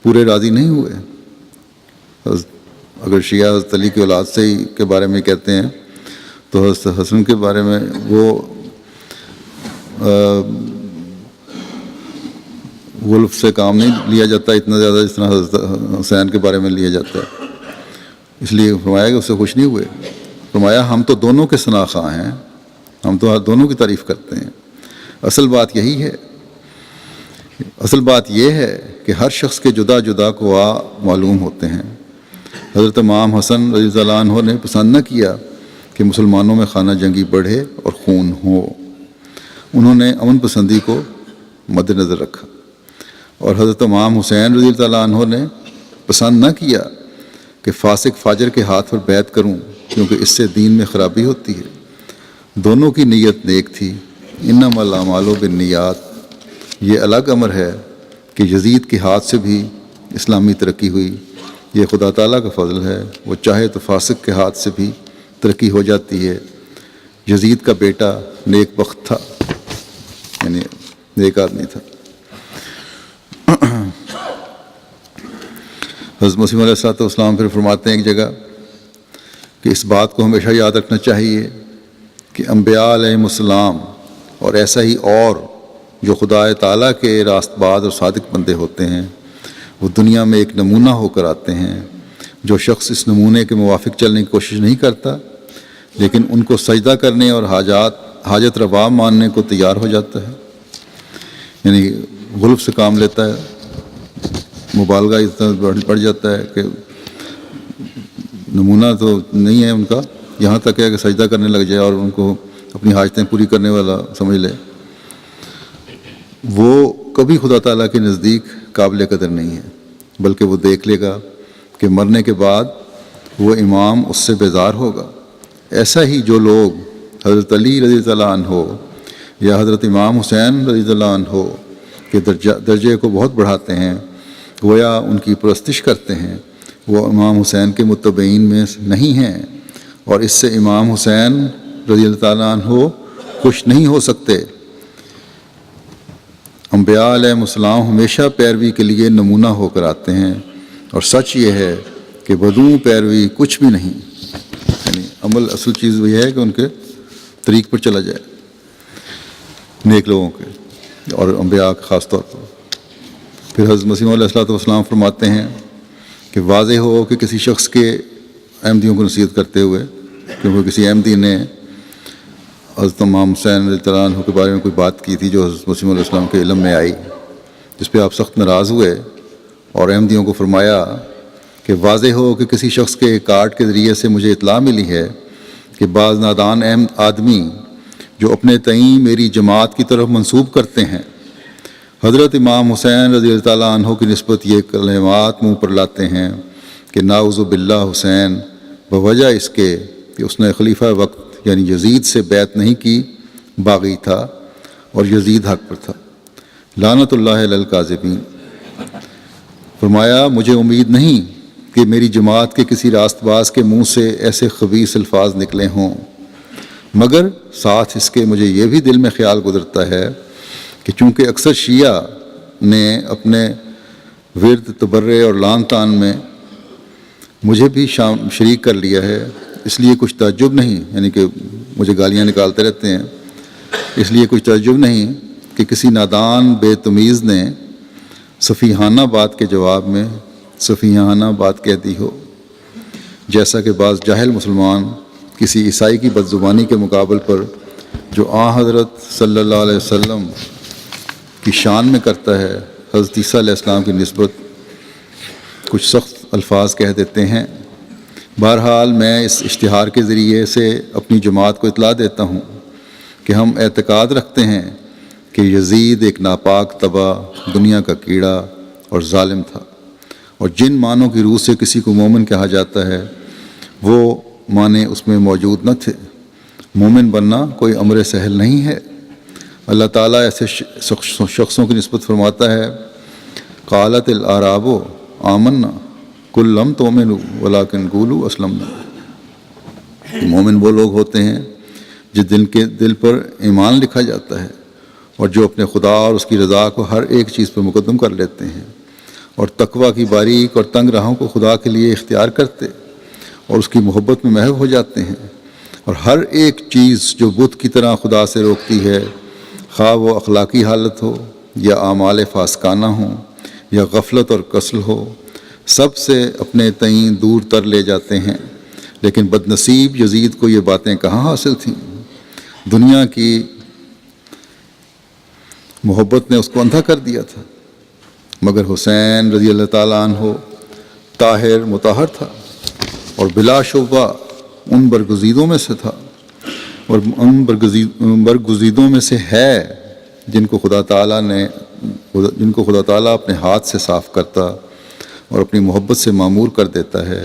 Speaker 1: پورے راضی نہیں ہوئے۔ اگر شیعہ حضرت علی کی اولاد سے ہی کے بارے میں کہتے ہیں تو حضرت حسن کے بارے میں وہ لفظ سے کام نہیں لیا جاتا اتنا زیادہ جس طرح حضرت حسین کے بارے میں لیا جاتا ہے، اس لیے فرمایا کہ اس سے خوش نہیں ہوئے۔ فرمایا ہم تو دونوں کے ثنا خواہ ہیں، ہم تو دونوں کی تعریف کرتے ہیں۔ اصل بات یہی ہے، اصل بات یہ ہے کہ ہر شخص کے جدا جدا قوا معلوم ہوتے ہیں۔ حضرت امام حسن رضی اللہ عنہ نے پسند نہ کیا کہ مسلمانوں میں خانہ جنگی بڑھے اور خون ہو، انہوں نے امن پسندی کو مد نظر رکھا، اور حضرت امام حسین رضی اللہ عنہ نے پسند نہ کیا کہ فاسق فاجر کے ہاتھ پر بیعت کروں، کیونکہ اس سے دین میں خرابی ہوتی ہے۔ دونوں کی نیت نیک تھی، انما الاعمال بالنیات۔ یہ الگ امر ہے کہ یزید کے ہاتھ سے بھی اسلامی ترقی ہوئی، یہ خدا تعالیٰ کا فضل ہے، وہ چاہے تو فاسق کے ہاتھ سے بھی ترقی ہو جاتی ہے۔ یزید کا بیٹا نیک بخت تھا، یعنی نیک آدمی تھا۔ حضرت مسیح علیہ السلام پھر فرماتے ہیں ایک جگہ کہ اس بات کو ہمیشہ یاد رکھنا چاہیے کہ انبیاء علیہم السلام اور ایسا ہی اور جو خدا تعالیٰ کے راست باز اور صادق بندے ہوتے ہیں وہ دنیا میں ایک نمونہ ہو کر آتے ہیں. جو شخص اس نمونے کے موافق چلنے کی کوشش نہیں کرتا لیکن ان کو سجدہ کرنے اور حاجت روا ماننے کو تیار ہو جاتا ہے، یعنی غلف سے کام لیتا ہے، مبالغہ اتنا بڑھ جاتا ہے کہ نمونہ تو نہیں ہے ان کا، یہاں تک ہے کہ سجدہ کرنے لگ جائے اور ان کو اپنی حاجتیں پوری کرنے والا سمجھ لے، وہ کبھی خدا تعالیٰ کے نزدیک قابل قدر نہیں ہے، بلکہ وہ دیکھ لے گا کہ مرنے کے بعد وہ امام اس سے بیزار ہوگا. ایسا ہی جو لوگ حضرت علی رضی اللہ عنہ یا حضرت امام حسین رضی اللہ عنہ کے درجے کو بہت بڑھاتے ہیں، گویا ان کی پرستش کرتے ہیں، وہ امام حسین کے متبعین میں نہیں ہیں، اور اس سے امام حسین رضی اللہ تعالیٰ عنہ خوش نہیں ہو سکتے. انبیاء علیہ السلام ہمیشہ پیروی کے لیے نمونہ ہو کر آتے ہیں، اور سچ یہ ہے کہ بدون پیروی کچھ بھی نہیں، یعنی عمل اصل چیز وہی ہے کہ ان کے طریق پر چلا جائے، نیک لوگوں کے اور انبیاء کے خاص طور پر. پھر حضرت مسیح علیہ السلام فرماتے ہیں کہ واضح ہو کہ کسی شخص کے احمدیوں کو نصیحت کرتے ہوئے، کیونکہ کسی احمدی نے حضرت امام حسین رضی اللہ عنہ کے بارے میں کوئی بات کی تھی جو حضرت مسیح علیہ السلام کے علم میں آئی، جس پہ آپ سخت ناراض ہوئے اور احمدیوں کو فرمایا کہ واضح ہو کہ کسی شخص کے کارڈ کے ذریعے سے مجھے اطلاع ملی ہے کہ بعض نادان احمد آدمی جو اپنے تئیں میری جماعت کی طرف منسوب کرتے ہیں حضرت امام حسین رضی اللہ تعالیٰ عنہ کی نسبت یہ کلمات منہ پر لاتے ہیں کہ ناعوذ باللہ حسین بوجہ اس کے کہ اس نے خلیفہ وقت یعنی یزید سے بیعت نہیں کی، باغی تھا اور یزید حق پر تھا، لعنت اللہ علی الکاذبین. فرمایا مجھے امید نہیں کہ میری جماعت کے کسی راست باز کے منہ سے ایسے خبیث الفاظ نکلے ہوں، مگر ساتھ اس کے مجھے یہ بھی دل میں خیال گزرتا ہے کہ چونکہ اکثر شیعہ نے اپنے ورد تبرے اور لان تان میں مجھے بھی شریک کر لیا ہے، اس لیے کچھ تعجب نہیں، یعنی کہ مجھے گالیاں نکالتے رہتے ہیں، اس لیے کچھ تعجب نہیں کہ کسی نادان بے تمیز نے سفیہانہ بات کے جواب میں سفیہانہ بات کہہ دی ہو، جیسا کہ بعض جاہل مسلمان کسی عیسائی کی بدزبانی کے مقابل پر جو حضرت صلی اللہ علیہ وسلم کی شان میں کرتا ہے حضرت عیسیٰ علیہ السلام کی نسبت کچھ سخت الفاظ کہہ دیتے ہیں. بہرحال میں اس اشتہار کے ذریعے سے اپنی جماعت کو اطلاع دیتا ہوں کہ ہم اعتقاد رکھتے ہیں کہ یزید ایک ناپاک تباہ دنیا کا کیڑا اور ظالم تھا، اور جن معنوں کی روح سے کسی کو مومن کہا جاتا ہے وہ معنی اس میں موجود نہ تھے. مومن بننا کوئی امر سہل نہیں ہے. اللہ تعالیٰ ایسے شخصوں کی نسبت فرماتا ہے قالت الاعراب آمنا قل لم تؤمنوا ولکن قولوا اسلمنا. مومن وہ لوگ ہوتے ہیں جس دل پر ایمان لکھا جاتا ہے اور جو اپنے خدا اور اس کی رضا کو ہر ایک چیز پر مقدم کر لیتے ہیں اور تقویٰ کی باریک اور تنگ راہوں کو خدا کے لیے اختیار کرتے اور اس کی محبت میں محو ہو جاتے ہیں، اور ہر ایک چیز جو بت کی طرح خدا سے روکتی ہے، خواہ وہ اخلاقی حالت ہو یا اعمال فاسقانہ ہوں یا غفلت اور کسل ہو، سب سے اپنے تئیں دور تر لے جاتے ہیں. لیکن بد نصیب یزید کو یہ باتیں کہاں حاصل تھیں؟ دنیا کی محبت نے اس کو اندھا کر دیا تھا، مگر حسین رضی اللہ تعالیٰ عنہ طاہر مطہر تھا اور بلا شبہ ان برگزیدوں میں سے تھا، اور ان برگزیدوں میں سے ہے جن کو خدا تعالیٰ اپنے ہاتھ سے صاف کرتا اور اپنی محبت سے معمور کر دیتا ہے،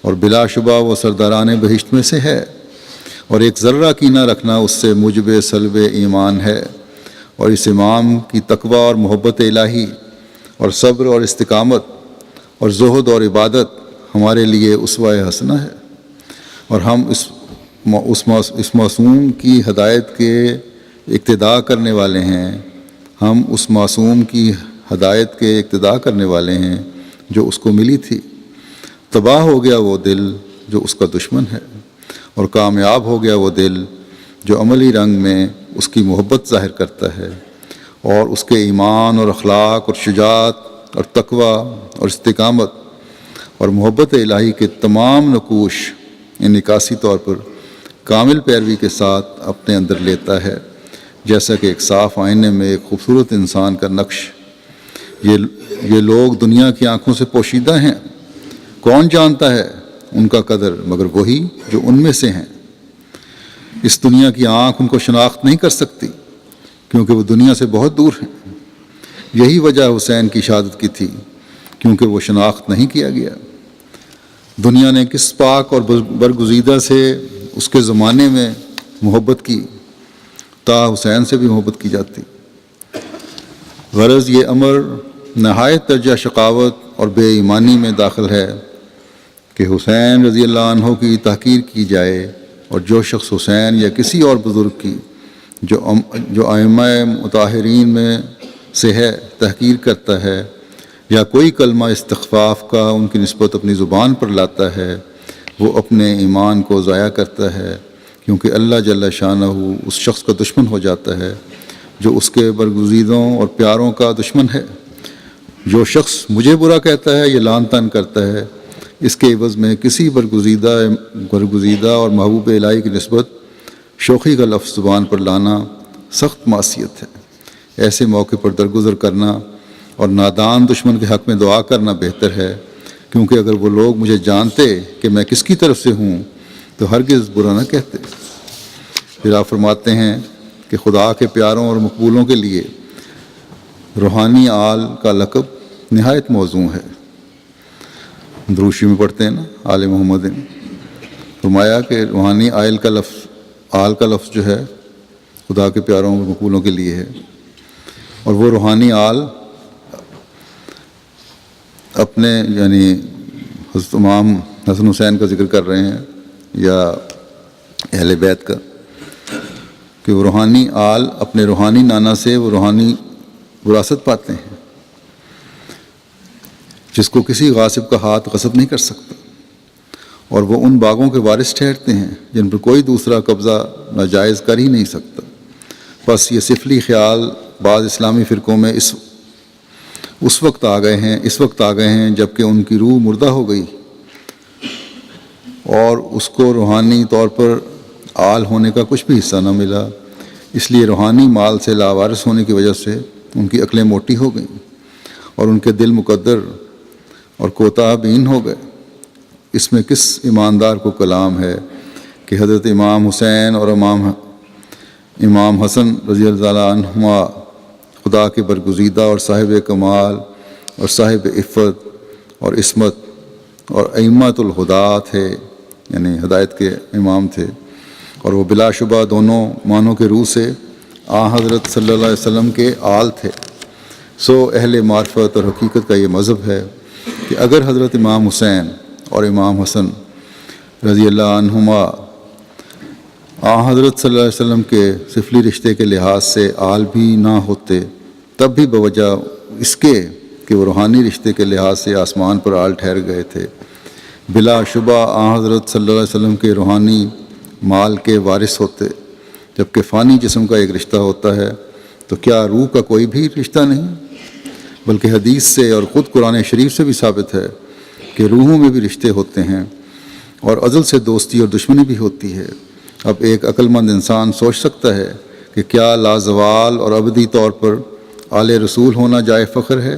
Speaker 1: اور بلا شبہ وہ سرداران بہشت میں سے ہے، اور ایک ذرہ کینہ رکھنا اس سے موجب سلب ایمان ہے. اور اس امام کی تقویٰ اور محبت الہی اور صبر اور استقامت اور زہد اور عبادت ہمارے لیے اسوہ حسنہ ہے، اور ہم اس معصوم کی ہدایت کے اقتداء کرنے والے ہیں. ہم اس معصوم کی ہدایت کے اقتداء کرنے والے ہیں جو اس کو ملی تھی۔ تباہ ہو گیا وہ دل جو اس کا دشمن ہے، اور کامیاب ہو گیا وہ دل جو عملی رنگ میں اس کی محبت ظاہر کرتا ہے، اور اس کے ایمان اور اخلاق اور شجاعت اور تقوی اور استقامت اور محبت الہی کے تمام نقوش انعکاسی طور پر کامل پیروی کے ساتھ اپنے اندر لیتا ہے، جیسا کہ ایک صاف آئینے میں ایک خوبصورت انسان کا نقش۔ یہ لوگ دنیا کی آنکھوں سے پوشیدہ ہیں، کون جانتا ہے ان کا قدر مگر وہی جو ان میں سے ہیں۔ اس دنیا کی آنکھ ان کو شناخت نہیں کر سکتی، کیونکہ وہ دنیا سے بہت دور ہیں۔ یہی وجہ حسین کی شہادت کی تھی، کیونکہ وہ شناخت نہیں کیا گیا۔ دنیا نے کس پاک اور برگزیدہ سے اس کے زمانے میں محبت کی، تا حسین سے بھی محبت کی جاتی۔ غرض یہ امر نہایت درجہ شقاوت اور بے ایمانی میں داخل ہے کہ حسین رضی اللہ عنہ کی تحقیر کی جائے، اور جو شخص حسین یا کسی اور بزرگ کی جو ائمہ مطہرین میں سے ہے تحقیر کرتا ہے، یا کوئی کلمہ استخفاف کا ان کی نسبت اپنی زبان پر لاتا ہے، وہ اپنے ایمان کو ضائع کرتا ہے، کیونکہ اللہ جل شانہ اس شخص کا دشمن ہو جاتا ہے جو اس کے برگزیدوں اور پیاروں کا دشمن ہے۔ جو شخص مجھے برا کہتا ہے یا لعن طعن کرتا ہے، اس کے عوض میں کسی برگزیدہ اور محبوب الہی کی نسبت شوخی کا لفظ زبان پر لانا سخت معصیت ہے۔ ایسے موقع پر درگزر کرنا اور نادان دشمن کے حق میں دعا کرنا بہتر ہے، کیونکہ اگر وہ لوگ مجھے جانتے کہ میں کس کی طرف سے ہوں تو ہرگز برا نہ کہتے۔ پھر آپ فرماتے ہیں کہ خدا کے پیاروں اور مقبولوں کے لیے روحانی آل کا لقب نہایت موزوں ہے۔ دروشی میں پڑھتے ہیں نا، آل محمد، فرمایا کہ روحانی آل کا لفظ جو ہے خدا کے پیاروں اور مقبولوں کے لیے ہے، اور وہ روحانی آل اپنے یعنی حضرت امام حسن حسین کا ذکر کر رہے ہیں یا اہل بیت کا، کہ وہ روحانی آل اپنے روحانی نانا سے وہ روحانی وراثت پاتے ہیں، جس کو کسی غاصب کا ہاتھ غصب نہیں کر سکتا، اور وہ ان باغوں کے وارث ٹھہرتے ہیں جن پر کوئی دوسرا قبضہ ناجائز کر ہی نہیں سکتا۔ بس یہ سفلی خیال بعض اسلامی فرقوں میں اس وقت آ گئے ہیں جب کہ ان کی روح مردہ ہو گئی اور اس کو روحانی طور پر آل ہونے کا کچھ بھی حصہ نہ ملا، اس لیے روحانی مال سے لاوارث ہونے کی وجہ سے ان کی عقلیں موٹی ہو گئیں اور ان کے دل مقدر اور کوتاہ بین ہو گئے۔ اس میں کس ایماندار کو کلام ہے کہ حضرت امام حسین اور امام حسن رضی اللہ عنہما خدا کے برگزیدہ اور صاحب کمال اور صاحب عفت اور عصمت اور ائمۃ الہدیٰ تھے، یعنی ہدایت کے امام تھے، اور وہ بلا شبہ دونوں معنوں کے روح سے حضرت صلی اللہ علیہ وسلم کے آل تھے۔ سو اہل معرفت اور حقیقت کا یہ مذہب ہے کہ اگر حضرت امام حسین اور امام حسن رضی اللہ عنہما حضرت صلی اللہ علیہ وسلم کے سفلی رشتے کے لحاظ سے آل بھی نہ ہوتے، تب بھی بوجہ اس کے کہ وہ روحانی رشتے کے لحاظ سے آسمان پر آل ٹھہر گئے تھے، بلا شبہ حضرت صلی اللہ علیہ وسلم کے روحانی مال کے وارث ہوتے۔ جبکہ فانی جسم کا ایک رشتہ ہوتا ہے تو کیا روح کا کوئی بھی رشتہ نہیں؟ بلکہ حدیث سے اور خود قرآن شریف سے بھی ثابت ہے کہ روحوں میں بھی رشتے ہوتے ہیں، اور ازل سے دوستی اور دشمنی بھی ہوتی ہے۔ اب ایک عقل مند انسان سوچ سکتا ہے کہ کیا لازوال اور ابدی طور پر آل رسول ہونا جائے فخر ہے،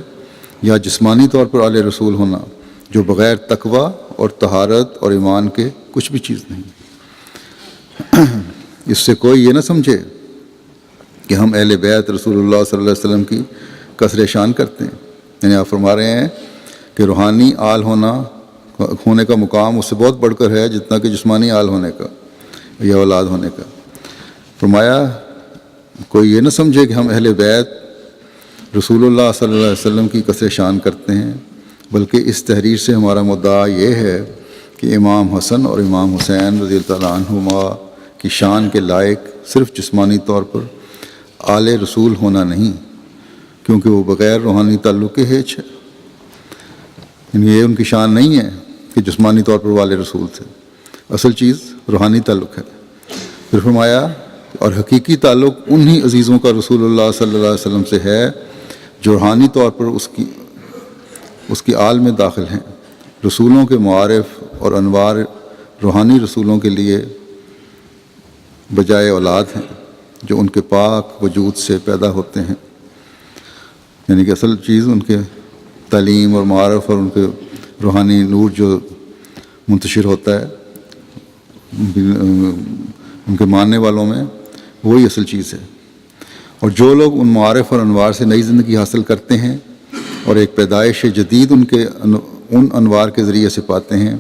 Speaker 1: یا جسمانی طور پر آل رسول ہونا جو بغیر تقوی اور طہارت اور ایمان کے کچھ بھی چیز نہیں۔ اس سے کوئی یہ نہ سمجھے کہ ہم اہل بیت رسول اللہ صلی اللہ علیہ وسلم کی کثر شان کرتے ہیں، یعنی آپ فرما رہے ہیں کہ روحانی آل ہونے کا مقام اس سے بہت بڑھ کر ہے جتنا کہ جسمانی آل ہونے کا یا اولاد ہونے کا۔ فرمایا کوئی یہ نہ سمجھے کہ ہم اہل بیت رسول اللہ صلی اللہ علیہ وسلم کی کثر شان کرتے ہیں، بلکہ اس تحریر سے ہمارا مدعا یہ ہے کہ امام حسن اور امام حسین رضی اللہ عنہما کی شان کے لائق صرف جسمانی طور پر آل رسول ہونا نہیں، کیونکہ وہ بغیر روحانی تعلق کے ہیچ ہے۔ یعنی یہ ان کی شان نہیں ہے کہ جسمانی طور پر والے رسول تھے، اصل چیز روحانی تعلق ہے۔ پھر فرمایا اور حقیقی تعلق انہی عزیزوں کا رسول اللہ صلی اللہ علیہ وسلم سے ہے جو روحانی طور پر اس کی آل میں داخل ہیں۔ رسولوں کے معارف اور انوار روحانی رسولوں کے لیے بجائے اولاد ہیں جو ان کے پاک وجود سے پیدا ہوتے ہیں، یعنی کہ اصل چیز ان کے تعلیم اور معارف اور ان کے روحانی نور جو منتشر ہوتا ہے ان کے ماننے والوں میں، وہی اصل چیز ہے۔ اور جو لوگ ان معارف اور انوار سے نئی زندگی حاصل کرتے ہیں اور ایک پیدائش جدید ان انوار کے ذریعے سے پاتے ہیں،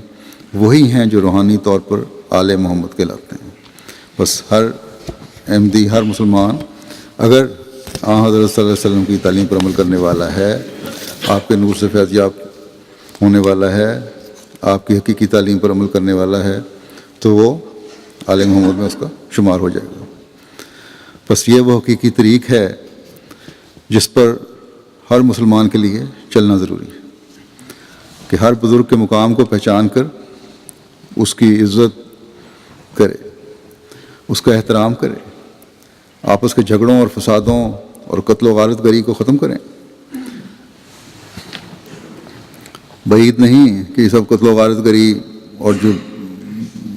Speaker 1: وہی ہیں جو روحانی طور پر آل محمد کہلاتے ہیں۔ بس ہر احمدی، ہر مسلمان اگر حضرت صلی اللہ علیہ وسلم کی تعلیم پر عمل کرنے والا ہے، آپ کے نور سے فیض یاب ہونے والا ہے، آپ کی حقیقی تعلیم پر عمل کرنے والا ہے، تو وہ آل محمد میں اس کا شمار ہو جائے گا۔ بس یہ وہ حقیقی طریق ہے جس پر ہر مسلمان کے لیے چلنا ضروری ہے کہ ہر بزرگ کے مقام کو پہچان کر اس کی عزت کرے، اس کا احترام کرے، آپس کے جھگڑوں اور فسادوں اور قتل و غارت گری کو ختم کریں۔ بعید نہیں کہ یہ سب قتل و غارت گری اور جو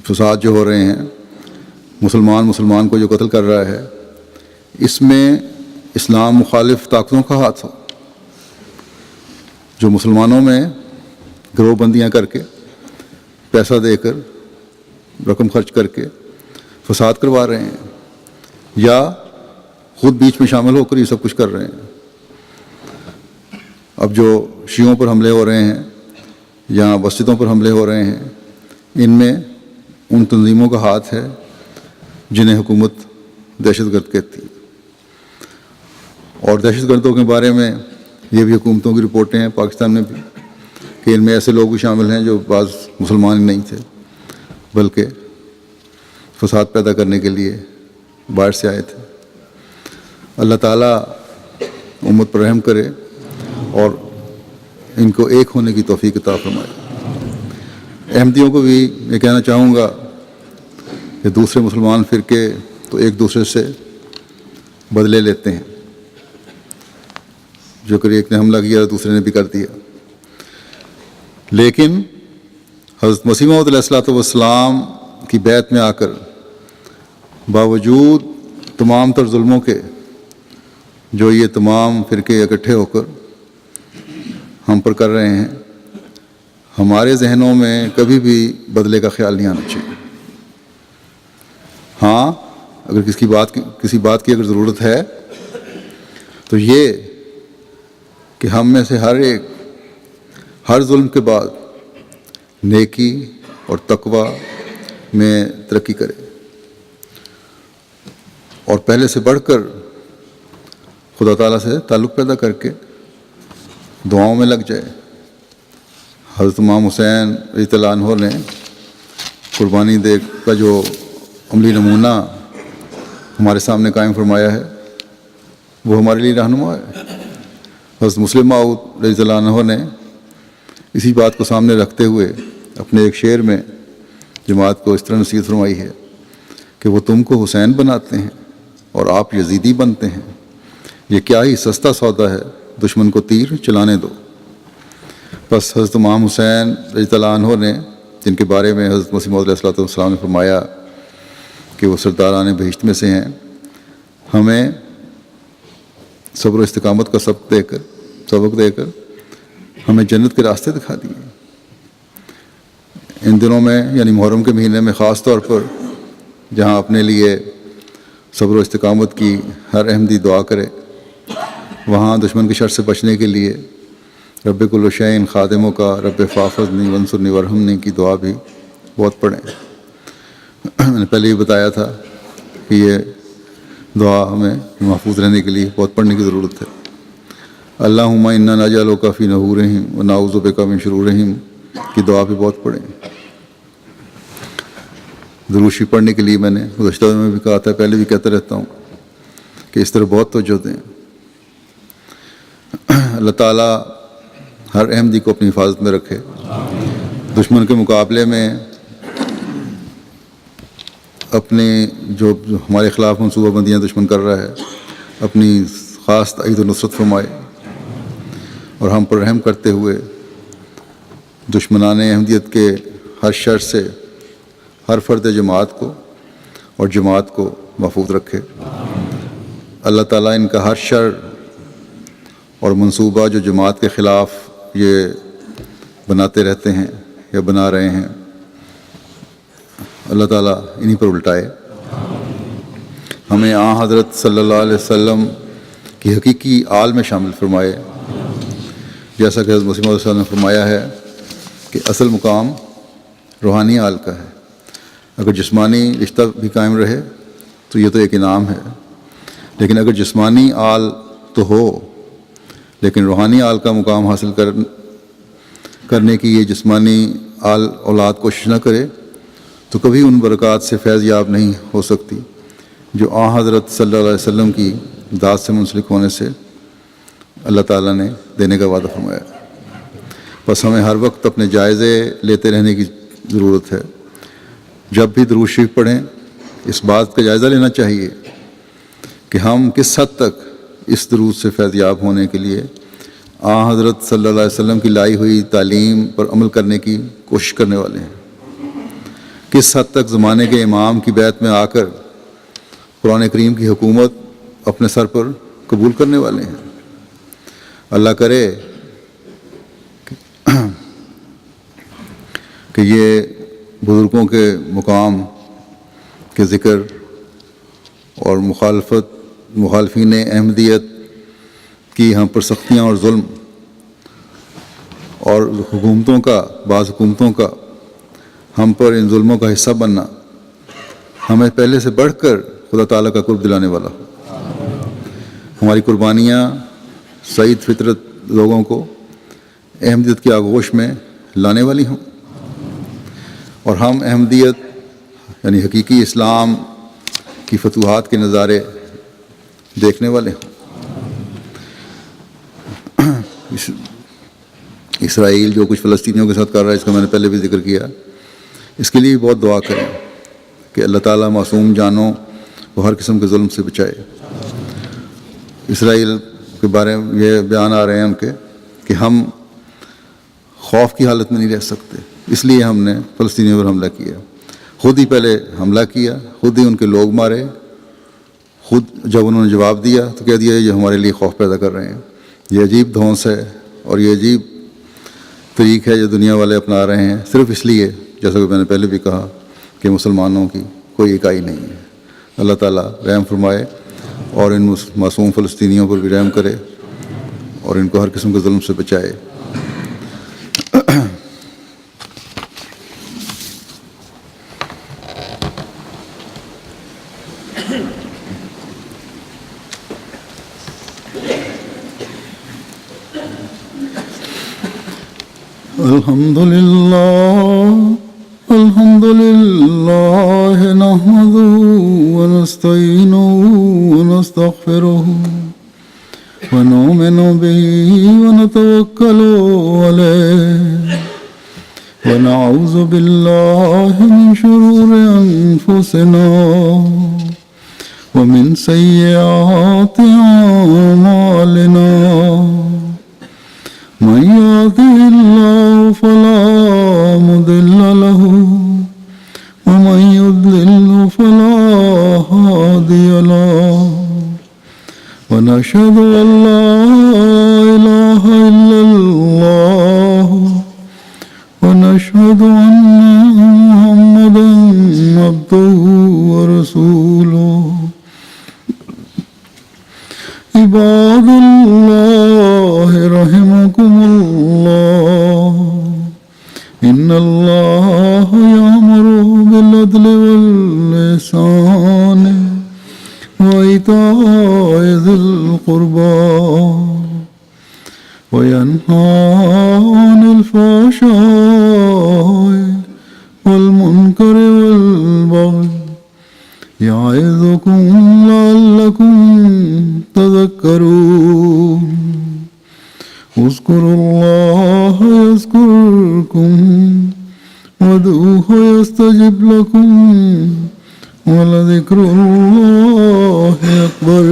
Speaker 1: فساد جو ہو رہے ہیں، مسلمان کو جو قتل کر رہا ہے، اس میں اسلام مخالف طاقتوں کا ہاتھ ہو، جو مسلمانوں میں گروہ بندیاں کر کے، پیسہ دے کر، رقم خرچ کر کے فساد کروا رہے ہیں، یا خود بیچ میں شامل ہو کر یہ سب کچھ کر رہے ہیں۔ اب جو شیعوں پر حملے ہو رہے ہیں یا مسجدوں پر حملے ہو رہے ہیں، ان میں ان تنظیموں کا ہاتھ ہے جنہیں حکومت دہشت گرد کہتی ہے۔ اور دہشت گردوں کے بارے میں یہ بھی حکومتوں کی رپورٹیں ہیں پاکستان میں بھی کہ ان میں ایسے لوگ بھی شامل ہیں جو بعض مسلمان ہی نہیں تھے بلکہ فساد پیدا کرنے کے لیے باہر سے آئے تھے۔ اللہ تعالیٰ امت پر رحم کرے اور ان کو ایک ہونے کی توفیق عطا فرمائے۔ احمدیوں کو بھی یہ کہنا چاہوں گا کہ دوسرے مسلمان فرقے تو ایک دوسرے سے بدلے لیتے ہیں، جو کہ ایک نے حملہ کیا دوسرے نے بھی کر دیا، لیکن حضرت مسیح موعود علیہ الصلوۃ والسلام کی بیعت میں آ کر باوجود تمام تر ظلموں کے جو یہ تمام فرقے اکٹھے ہو کر ہم پر کر رہے ہیں، ہمارے ذہنوں میں کبھی بھی بدلے کا خیال نہیں آنا چاہیے۔ ہاں، اگر کسی بات کی اگر ضرورت ہے تو یہ کہ ہم میں سے ہر ظلم کے بعد نیکی اور تقوی میں ترقی کرے اور پہلے سے بڑھ کر خدا تعالیٰ سے تعلق پیدا کر کے دعاؤں میں لگ جائے۔ حضرت امام حسین رضی اللہ عنہ نے قربانی دے کا جو عملی نمونہ ہمارے سامنے قائم فرمایا ہے، وہ ہمارے لیے رہنما ہے۔ حضرت مسلم موعود رضی اللہ عنہ نے اسی بات کو سامنے رکھتے ہوئے اپنے ایک شعر میں جماعت کو اس طرح نصیحت فرمائی ہے کہ وہ تم کو حسین بناتے ہیں اور آپ یزیدی بنتے ہیں، یہ کیا ہی سستا سودا ہے، دشمن کو تیر چلانے دو۔ بس حضرت امام حسین رضی اللہ عنہ نے، جن کے بارے میں حضرت مسیح موعود علیہ السلام نے فرمایا کہ وہ سرداران بہشت میں سے ہیں، ہمیں صبر و استقامت کا سبق دے کر ہمیں جنت کے راستے دکھا دیے۔ ان دنوں میں یعنی محرم کے مہینے میں خاص طور پر جہاں اپنے لیے صبر و استقامت کی ہر احمدی دعا کرے، وہاں دشمن کی شر سے بچنے کے لیے رب کل شیء خادموں کا رب فاحفظنی وانصرنی وارحمنی کی دعا بھی بہت پڑھیں۔ میں نے پہلے ہی بتایا تھا کہ یہ دعا ہمیں محفوظ رہنے کے لیے بہت پڑھنے کی ضرورت ہے۔ اللہم انا نجعلک فی نحورہم ونعوذ بک من شرورہم کی دعا بھی بہت پڑھیں۔ درود شریف پڑھنے کے لیے میں نے گزشتہ میں بھی کہا تھا، پہلے بھی کہتا رہتا ہوں کہ اس طرح بہت توجہ دیں۔ اللہ تعالیٰ ہر احمدی کو اپنی حفاظت میں رکھے، دشمن کے مقابلے میں اپنے جو ہمارے خلاف منصوبہ بندیاں دشمن کر رہا ہے اپنی خاص تائید و نصرت فرمائے، اور ہم پر رحم کرتے ہوئے دشمنان احمدیت کے ہر شر سے ہر فرد جماعت کو اور جماعت کو محفوظ رکھے۔ اللہ تعالیٰ ان کا ہر شر اور منصوبہ جو جماعت کے خلاف یہ بناتے رہتے ہیں یا بنا رہے ہیں، اللہ تعالیٰ انہی پر الٹائے۔ ہمیں حضرت صلی اللہ علیہ وسلم کی حقیقی آل میں شامل فرمائے، جیسا کہ حضرت مسیح موعود صلی اللہ علیہ وسلم نے فرمایا ہے کہ اصل مقام روحانی آل کا ہے۔ اگر جسمانی رشتہ بھی قائم رہے تو یہ تو ایک انعام ہے، لیکن اگر جسمانی آل تو ہو لیکن روحانی آل کا مقام حاصل کرنے کی یہ جسمانی آل اولاد کوشش نہ کرے تو کبھی ان برکات سے فیض یاب نہیں ہو سکتی جو حضرت صلی اللہ علیہ وسلم کی ذات سے منسلک ہونے سے اللہ تعالیٰ نے دینے کا وعدہ فرمایا۔ بس ہمیں ہر وقت اپنے جائزے لیتے رہنے کی ضرورت ہے۔ جب بھی درود شریف پڑھیں اس بات کا جائزہ لینا چاہیے کہ ہم کس حد تک اس درود سے فیض یاب ہونے کے لیے حضرت صلی اللہ علیہ وسلم کی لائی ہوئی تعلیم پر عمل کرنے کی کوشش کرنے والے ہیں، کس حد تک زمانے کے امام کی بیعت میں آ کر قرآن کریم کی حکومت اپنے سر پر قبول کرنے والے ہیں۔ اللہ کرے کہ یہ بزرگوں کے مقام کے ذکر اور مخالفین احمدیت کی ہم پر سختیاں اور ظلم اور بعض حکومتوں کا ہم پر ان ظلموں کا حصہ بننا ہمیں پہلے سے بڑھ کر خدا تعالیٰ کا قرب دلانے والا ہو۔ ہماری قربانیاں سعید فطرت لوگوں کو احمدیت کی آغوش میں لانے والی ہوں، اور ہم احمدیت یعنی حقیقی اسلام کی فتوحات کے نظارے دیکھنے والے ہوں۔ اسرائیل جو کچھ فلسطینیوں کے ساتھ کر رہا ہے، اس کا میں نے پہلے بھی ذکر کیا، اس کے لیے بہت دعا کریں کہ اللہ تعالیٰ معصوم جانوں کو ہر قسم کے ظلم سے بچائے۔ اسرائیل کے بارے میں یہ بیان آ رہے ہیں ان کے کہ ہم خوف کی حالت میں نہیں رہ سکتے، اس لیے ہم نے فلسطینیوں پر حملہ کیا، خود ہی پہلے حملہ کیا، خود ہی ان کے لوگ مارے، خود جب انہوں نے جواب دیا تو کہہ دیا یہ ہمارے لیے خوف پیدا کر رہے ہیں۔ یہ عجیب دھونس ہے اور یہ عجیب طریق ہے جو دنیا والے اپنا رہے ہیں، صرف اس لیے جیسا کہ میں نے پہلے بھی کہا کہ مسلمانوں کی کوئی اکائی نہیں ہے۔ اللہ تعالیٰ رحم فرمائے اور ان معصوم فلسطینیوں پر بھی رحم کرے اور ان کو ہر قسم کے ظلم سے بچائے۔ الحمد لله نحمده ونستعينه ونستغفره ونؤمن به ونتوكل عليه ونعوذ بالله من شرور أنفسنا ومن سيئات أعمالنا، من يهده الله فلا مضل له ومن يضلل فلا هادي له، ونشهد أن لا إله إلا الله ونشهد أن محمدا عبده ورسوله۔ عباد الله رحمكم الله، إن الله يأمر بالعدل والإحسان وإيتاء ذي القربى وينهى عن الفحشاء والمنكر والبغي يعظكم لعلكم تذكرون۔ اذكروا الله يذكركم وادعوه يستجب لكم ولذكر الله أكبر